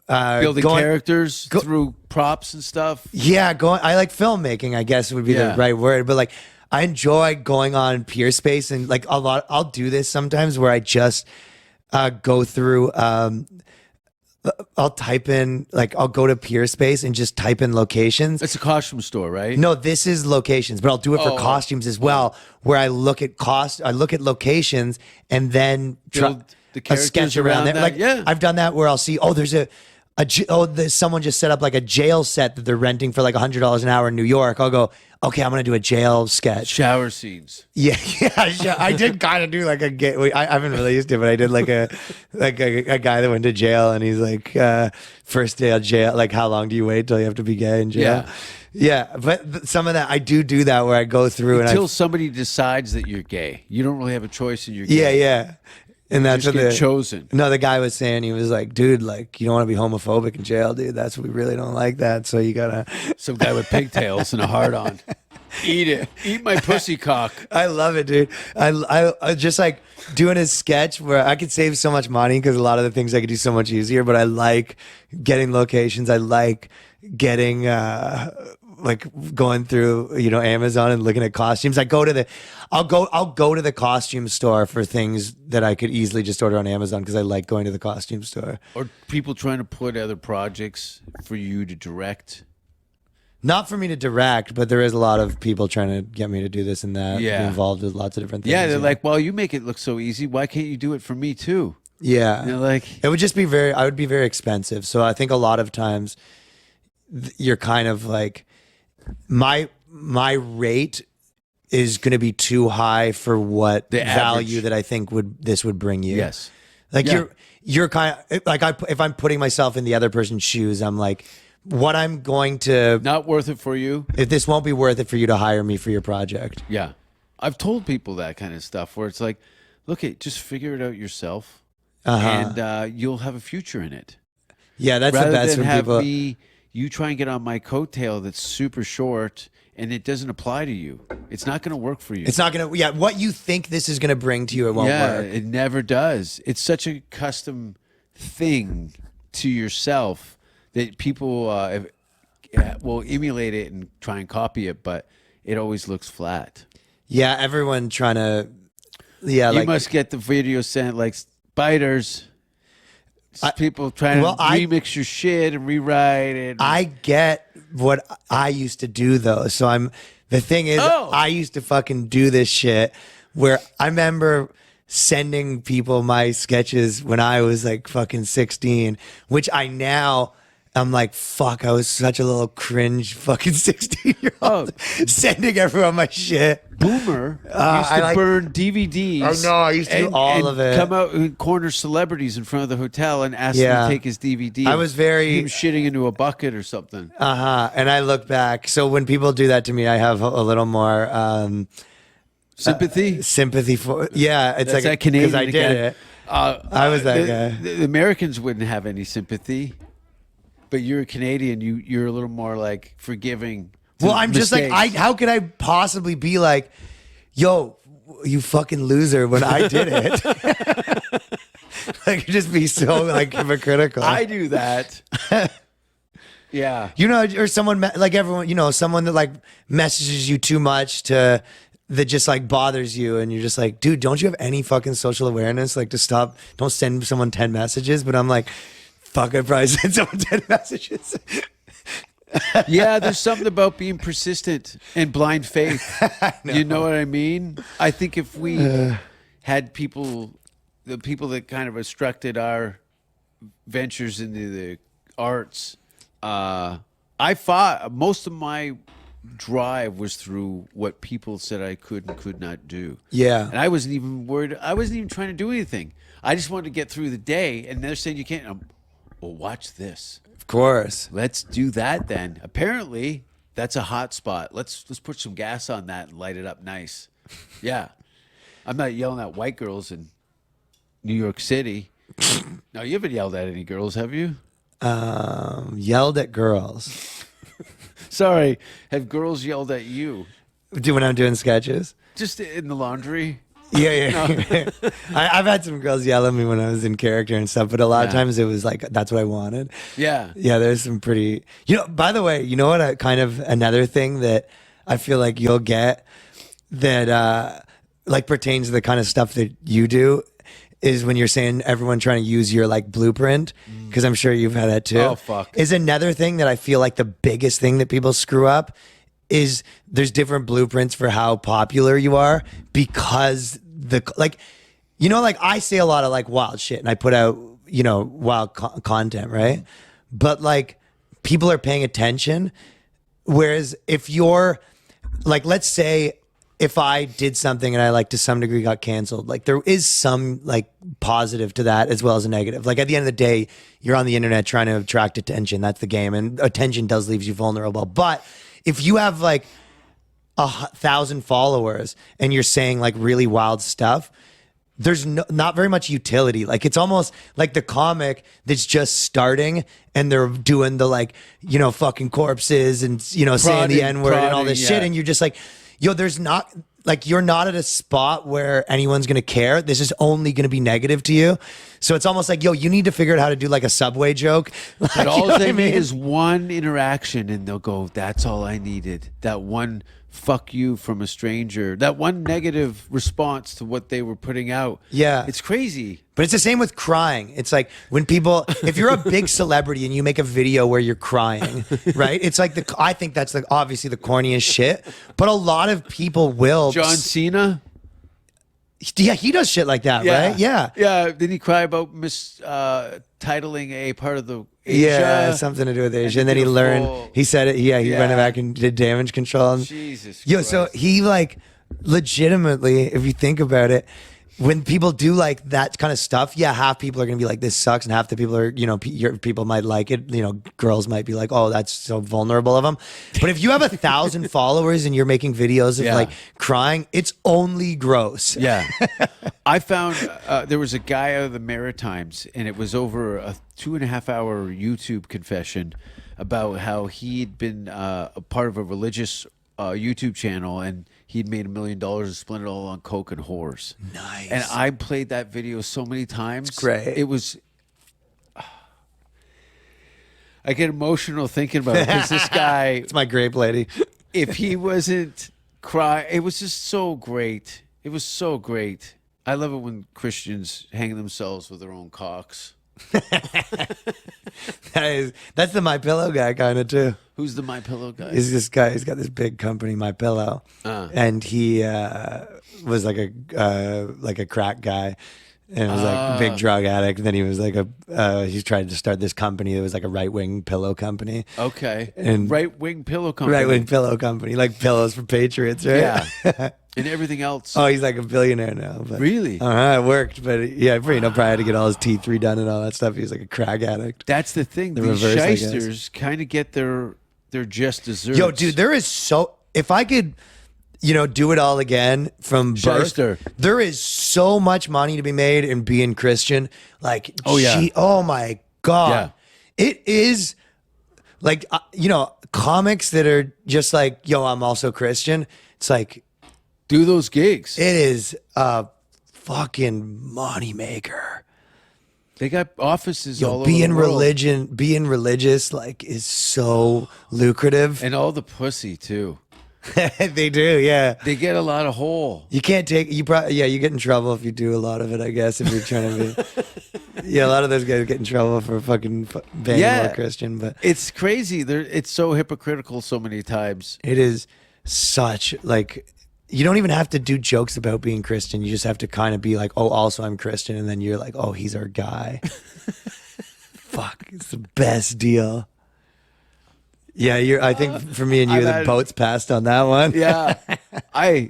Speaker 6: building characters through props and stuff.
Speaker 7: Yeah, I like filmmaking, I guess would be
Speaker 6: Yeah.
Speaker 7: the right word. But like I enjoy going on Peer Space and like I'll do this sometimes where I just go through I'll type in I'll go to Peer Space and just type in locations.
Speaker 6: It's a costume store, right?
Speaker 7: No, this is locations, but I'll do it for
Speaker 6: Oh.
Speaker 7: costumes as well, where I look at locations and then
Speaker 6: Build the
Speaker 7: a
Speaker 6: characters
Speaker 7: sketch around
Speaker 6: around
Speaker 7: there.
Speaker 6: that,
Speaker 7: Like
Speaker 6: yeah.
Speaker 7: I've done that where I'll see, there's someone just set up like a jail set that they're renting for like $100 an hour in New York. I'll go, okay, I'm gonna do a jail sketch.
Speaker 6: Shower scenes.
Speaker 7: Yeah, sure. I did kind of do like a gay. I haven't released it, but I did like a guy that went to jail, and he's like, first day of jail. Like, how long do you wait till you have to be gay in jail? Yeah. But some of that I do that where I go through
Speaker 6: Until
Speaker 7: and
Speaker 6: somebody decides that you're gay. You don't really have a choice and you're
Speaker 7: yeah,
Speaker 6: gay.
Speaker 7: yeah. And that's
Speaker 6: just
Speaker 7: what
Speaker 6: get chosen.
Speaker 7: No, the guy was saying, he was like, dude, like you don't want to be homophobic in jail, dude. That's we really don't like that. So you gotta.
Speaker 6: Some guy with pigtails and a heart on. Eat it. Eat my pussy cock.
Speaker 7: I love it, dude. I just like doing a sketch where I could save so much money because a lot of the things I could do so much easier. But I like getting locations. I like getting like going through Amazon and looking at costumes. I'll go to the costume store for things that I could easily just order on Amazon because I like going to the costume store.
Speaker 6: Or people trying to put other projects for you to direct.
Speaker 7: Not for me to direct, but there is a lot of people trying to get me to do this and that.
Speaker 6: Yeah.
Speaker 7: Be involved with lots of different things.
Speaker 6: Yeah, they're like, well, you make it look so easy. Why can't you do it for me too?
Speaker 7: yeah.
Speaker 6: You're like,
Speaker 7: It would just be I would be very expensive. So I think a lot of times you're kind of like, my rate is going to be too high for what
Speaker 6: The
Speaker 7: value
Speaker 6: average.
Speaker 7: that I think this would bring you.
Speaker 6: yes.
Speaker 7: Like
Speaker 6: Yeah.
Speaker 7: you're kind of like if I'm putting myself in the other person's shoes, I'm like, what I'm going to,
Speaker 6: Not worth it for you.
Speaker 7: if this won't be worth it for you to hire me for your project.
Speaker 6: Yeah. I've told people that kind of stuff where it's like, look, just figure it out yourself and you'll have a future in it.
Speaker 7: Yeah, that's
Speaker 6: Rather
Speaker 7: the best
Speaker 6: than
Speaker 7: when
Speaker 6: have
Speaker 7: people.
Speaker 6: you try and get on my coattail that's super short and it doesn't apply to you. It's not going to work for you.
Speaker 7: It's not gonna. Yeah, what you think this is gonna bring to you, it won't
Speaker 6: yeah,
Speaker 7: work.
Speaker 6: it never does. It's such a custom thing to yourself that people will emulate it and try and copy it, but it always looks flat.
Speaker 7: Yeah, everyone trying to. Yeah,
Speaker 6: You
Speaker 7: like
Speaker 6: must get the video sent like biters. People trying to remix your shit and rewrite it.
Speaker 7: I get what I used to do though. So the thing is,
Speaker 6: Oh.
Speaker 7: I used to fucking do this shit where I remember sending people my sketches when I was like fucking 16, which I now I'm like, fuck, I was such a little cringe fucking 16-year-old sending everyone my shit.
Speaker 6: Boomer used to burn DVDs.
Speaker 7: I know, I used to do all of it.
Speaker 6: Come out and corner celebrities in front of the hotel and ask them to take his DVD.
Speaker 7: I was
Speaker 6: He was shitting into a bucket or something.
Speaker 7: And I look back. So when people do that to me, I have a little more
Speaker 6: sympathy.
Speaker 7: Sympathy for it's
Speaker 6: That's
Speaker 7: like
Speaker 6: that Canadian
Speaker 7: because I did
Speaker 6: again.
Speaker 7: it. I was that guy.
Speaker 6: The Americans wouldn't have any sympathy, but you're a Canadian. You're a little more like forgiving.
Speaker 7: Well, I'm just like,
Speaker 6: mistakes.
Speaker 7: how could I possibly be like, yo, you fucking loser when I did it? Like, just be so like hypocritical.
Speaker 6: I do that. Yeah.
Speaker 7: You know, or someone like everyone, you know, someone that like messages you too much that just like bothers you, and you're just like, dude, don't you have any fucking social awareness? Like to stop, don't send someone 10 messages. But I'm like, fuck, I probably sent someone 10 messages.
Speaker 6: Yeah, there's something about being persistent and blind faith. You know what I mean? I think if we had the people that kind of obstructed our ventures into the arts, I fought. Most of my drive was through what people said I could and could not do.
Speaker 7: Yeah.
Speaker 6: And I wasn't even worried. I wasn't even trying to do anything. I just wanted to get through the day, and they're saying you can't. Well, watch this.
Speaker 7: Of course.
Speaker 6: Let's do that then. Apparently, that's a hot spot. Let's put some gas on that and light it up nice. Yeah. I'm not yelling at white girls in New York City. No, you haven't yelled at any girls, have you?
Speaker 7: Yelled at girls.
Speaker 6: Sorry. Have girls yelled at you?
Speaker 7: When I'm doing sketches?
Speaker 6: Just in the laundry?
Speaker 7: Yeah. I've had some girls yell at me when I was in character and stuff, but a lot of times it was like, that's what I wanted.
Speaker 6: Yeah.
Speaker 7: Yeah, there's some pretty, by the way, you know what, another thing that I feel like you'll get that like pertains to the kind of stuff that you do is when you're saying everyone trying to use your like blueprint, because I'm sure you've had that too.
Speaker 6: Oh, fuck.
Speaker 7: Is another thing that I feel like the biggest thing that people screw up is there's different blueprints for how popular you are, because like I say a lot of like wild shit and I put out, wild content, right? But like people are paying attention. Whereas if you're like, let's say if I did something and I like to some degree got canceled, like there is some like positive to that as well as a negative. Like at the end of the day, you're on the internet trying to attract attention. That's the game. And attention does leave you vulnerable. But if you have like 1,000 followers and you're saying like really wild stuff, there's not very much utility. Like it's almost like the comic that's just starting and they're doing the like, fucking corpses and, saying the N-word and all this shit. And you're just like, there's not like, you're not at a spot where anyone's going to care. This is only going to be negative to you. So it's almost like, you need to figure out how to do like a Subway joke. Like,
Speaker 6: But all they need is one interaction and they'll go, that's all I needed. That one fuck you from a stranger, that one negative response to what they were putting out.
Speaker 7: Yeah.
Speaker 6: It's crazy.
Speaker 7: But it's the same with crying. It's like when people, if you're a big celebrity and you make a video where you're crying, right? It's like I think that's like obviously the corniest shit. But a lot of people will.
Speaker 6: John Cena?
Speaker 7: Yeah, he does shit like that, right? Yeah.
Speaker 6: Yeah. Did he cry about titling a part of the Asia?
Speaker 7: Yeah, something to do with Asia. And then he learned, he said it, he went back and did damage control. And,
Speaker 6: Jesus
Speaker 7: Christ. So he like legitimately, if you think about it, when people do like that kind of stuff, half people are going to be like, this sucks. And half the people are, people might like it. Girls might be like, oh, that's so vulnerable of them. But if you have 1,000 followers and you're making videos of like crying, it's only gross.
Speaker 6: Yeah. I found there was a guy out of the Maritimes, and it was over a 2.5-hour YouTube confession about how he'd been a part of a religious YouTube channel, and he'd made $1 million and spent it all on coke and whores.
Speaker 7: Nice.
Speaker 6: And I played that video so many times.
Speaker 7: It's great.
Speaker 6: It was. I get emotional thinking about it because this guy.
Speaker 7: It's my grape lady.
Speaker 6: If he wasn't crying, it was just so great. It was so great. I love it when Christians hang themselves with their own cocks.
Speaker 7: That's the My Pillow guy kind of too.
Speaker 6: Who's the My Pillow guy?
Speaker 7: Is this guy? He's got this big company, My Pillow, and he was like a crack guy. And was like a big drug addict. And then he was like he tried to start this company that was like a right-wing pillow company.
Speaker 6: Okay.
Speaker 7: And
Speaker 6: right-wing pillow company.
Speaker 7: Right-wing pillow company, like pillows for patriots, right?
Speaker 6: Yeah. And everything else.
Speaker 7: Oh, he's like a billionaire now. But,
Speaker 6: Really?
Speaker 7: It worked. But yeah, probably had to get all his teeth redone and all that stuff. He was like a crack addict.
Speaker 6: That's the thing.
Speaker 7: The
Speaker 6: These
Speaker 7: reverse, I guess.
Speaker 6: shysters kind of get their just desserts.
Speaker 7: Yo, dude, if I could, do it all again from birth,
Speaker 6: Shyster.
Speaker 7: there is so much money to be made in being Christian. Like,
Speaker 6: yeah.
Speaker 7: Oh my God.
Speaker 6: Yeah.
Speaker 7: It is like, comics that are just like, yo, I'm also Christian. It's like,
Speaker 6: do those gigs.
Speaker 7: it is a fucking moneymaker.
Speaker 6: They got offices all over
Speaker 7: Being
Speaker 6: the world.
Speaker 7: being religious, like, is so lucrative.
Speaker 6: And all the pussy, too.
Speaker 7: They do, yeah.
Speaker 6: They get a lot of hole.
Speaker 7: You can't take you get in trouble if you do a lot of it, I guess, if you're trying to be. A lot of those guys get in trouble for fucking being more Christian, but
Speaker 6: It's crazy. It's so hypocritical so many times.
Speaker 7: it is such like you don't even have to do jokes about being Christian. You just have to kind of be like, oh, also I'm Christian, and then you're like, oh, he's our guy. Fuck, it's the best deal. Yeah, I think for me and you, the boat's passed on that one.
Speaker 6: Yeah.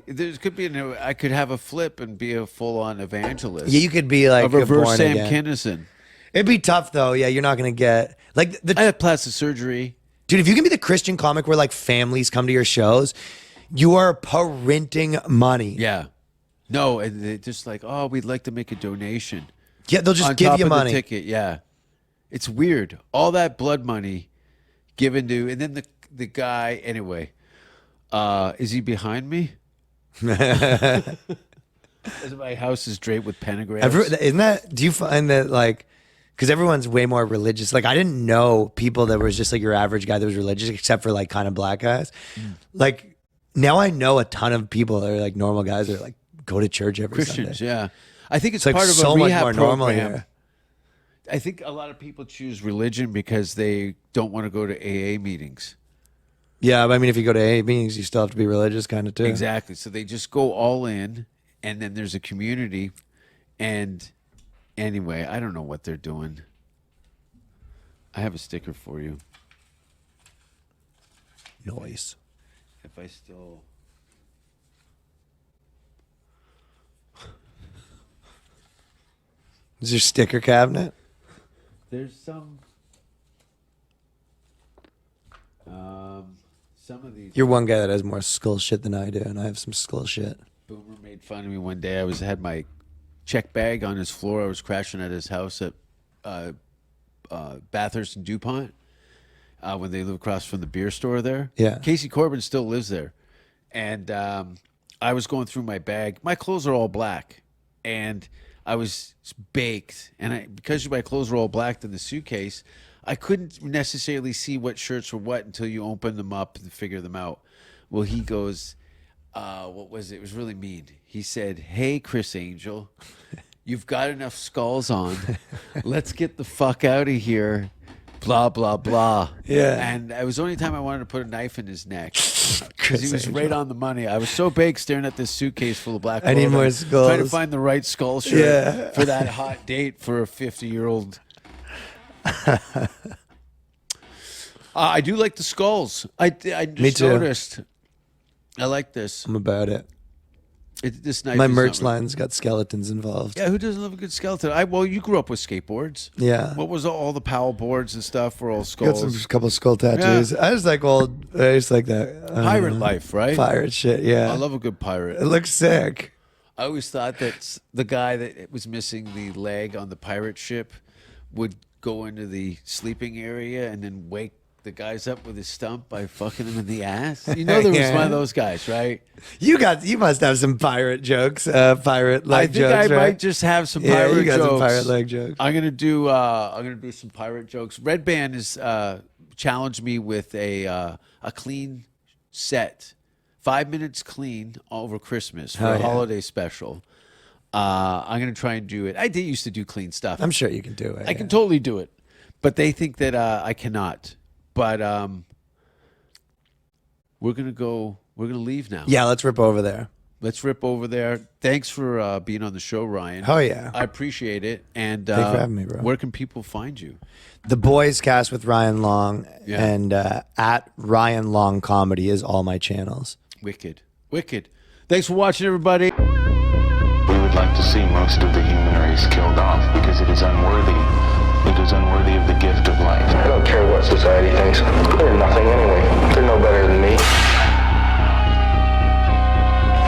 Speaker 6: There could be I could have a flip and be a full-on evangelist.
Speaker 7: Yeah, you could be like
Speaker 6: a reverse
Speaker 7: born
Speaker 6: Sam
Speaker 7: again.
Speaker 6: Kinison.
Speaker 7: It'd be tough though. Yeah, you're not gonna get like
Speaker 6: I had plastic surgery.
Speaker 7: dude. If you can be the Christian comic where like families come to your shows, you are printing money.
Speaker 6: Yeah. No, and they're just like, oh, we'd like to make a donation.
Speaker 7: Yeah, they'll just
Speaker 6: on
Speaker 7: give
Speaker 6: top
Speaker 7: you
Speaker 6: of
Speaker 7: money.
Speaker 6: The ticket. Yeah. It's weird. All that blood money given to, and then the guy, anyway, is he behind me? As my house is draped with pentagrams.
Speaker 7: Do you find that like, because everyone's way more religious. Like I didn't know people that was just like your average guy that was religious, except for like kind of black guys. Like now I know a ton of people that are like normal guys that are like go to church every
Speaker 6: Christians,
Speaker 7: Sunday.
Speaker 6: yeah. I think it's
Speaker 7: Like
Speaker 6: part of
Speaker 7: so
Speaker 6: a
Speaker 7: much
Speaker 6: rehab
Speaker 7: more normal
Speaker 6: program.
Speaker 7: here.
Speaker 6: I think a lot of people choose religion because they don't want to go to AA meetings.
Speaker 7: Yeah, but I mean, if you go to AA meetings, you still have to be religious, kind of too.
Speaker 6: Exactly. So they just go all in, and then there's a community. And anyway, I don't know what they're doing. I have a sticker for you.
Speaker 7: Noise.
Speaker 6: If I still...
Speaker 7: Is your sticker cabinet?
Speaker 6: There's some of these.
Speaker 7: You're one guy that has more skull shit than I do, and I have some skull shit.
Speaker 6: Boomer made fun of me one day. Had my check bag on his floor. I was crashing at his house at Bathurst and DuPont when they live across from the beer store there.
Speaker 7: Yeah.
Speaker 6: Casey Corbin still lives there. And I was going through my bag. My clothes are all black. And I was baked. And because my clothes were all black in the suitcase, I couldn't necessarily see what shirts were what until you open them up and figure them out. Well, he goes, what was it? It was really mean. He said, hey, Chris Angel, you've got enough skulls on. Let's get the fuck out of here. Blah, blah, blah.
Speaker 7: Yeah.
Speaker 6: And it was the only time I wanted to put a knife in his neck. Because
Speaker 7: Chris
Speaker 6: he was
Speaker 7: Angel.
Speaker 6: right on the money. I was so baked staring at this suitcase full of black
Speaker 7: I need
Speaker 6: clothing,
Speaker 7: more skulls.
Speaker 6: trying to find the right skull shirt
Speaker 7: Yeah.
Speaker 6: for that hot date for a 50-year-old. I do like the skulls. I just
Speaker 7: Me too.
Speaker 6: noticed. I like this.
Speaker 7: I'm about it.
Speaker 6: This knife
Speaker 7: My
Speaker 6: is
Speaker 7: merch
Speaker 6: not-
Speaker 7: line's got skeletons involved.
Speaker 6: Yeah, who doesn't love a good skeleton? Well, you grew up with skateboards.
Speaker 7: Yeah.
Speaker 6: What was all the Powell boards and stuff were all
Speaker 7: Got
Speaker 6: skulls?
Speaker 7: some couple skull tattoos. I just like I just like that
Speaker 6: Pirate life, right?
Speaker 7: pirate shit. Yeah,
Speaker 6: I love a good pirate.
Speaker 7: it looks sick.
Speaker 6: I always thought that the guy that was missing the leg on the pirate ship would go into the sleeping area and then wake the guys up with his stump by fucking him in the ass. You know there was
Speaker 7: Yeah.
Speaker 6: one of those guys, right?
Speaker 7: You must have some pirate jokes, pirate
Speaker 6: I
Speaker 7: leg
Speaker 6: think
Speaker 7: jokes,
Speaker 6: I
Speaker 7: right?
Speaker 6: might just have some
Speaker 7: Yeah,
Speaker 6: pirate
Speaker 7: you got
Speaker 6: jokes.
Speaker 7: some pirate leg jokes.
Speaker 6: I'm gonna do some pirate jokes. Red Band has challenged me with a clean set, 5 minutes clean over Christmas for
Speaker 7: Hell
Speaker 6: a
Speaker 7: yeah.
Speaker 6: holiday special. I'm gonna try and do it. I used to do clean stuff.
Speaker 7: I'm sure you can do it.
Speaker 6: I can totally do it, but they think that I cannot. But we're gonna leave now.
Speaker 7: Yeah, let's rip over there.
Speaker 6: Let's rip over there. Thanks for being on the show, Ryan.
Speaker 7: Oh, yeah.
Speaker 6: I appreciate it. And
Speaker 7: Thanks for having me, bro.
Speaker 6: Where can people find you?
Speaker 7: The Boys Cast with Ryan Long
Speaker 6: Yeah.
Speaker 7: and at Ryan Long Comedy is all my channels.
Speaker 6: Wicked. Thanks for watching, everybody.
Speaker 1: We would like to see most of the human race killed off because it is unworthy. It is unworthy of the gift of life.
Speaker 2: I don't care what society thinks. They're nothing anyway. They're no better than me.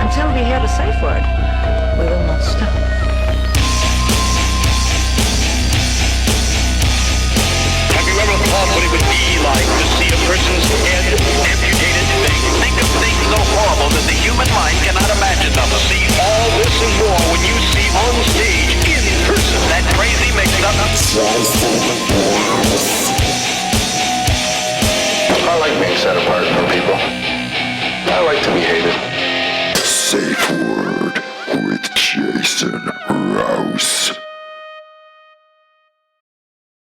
Speaker 3: Until we hear the safe word, we will not stop.
Speaker 4: Have you ever thought what it would be like to see a person's head amputated? Think of things so horrible that the human mind cannot imagine them. See all this and more when you see on stage, in person, that crazy mix-up.
Speaker 2: I like being set apart from people. I like to be hated.
Speaker 5: Safe Word with Jason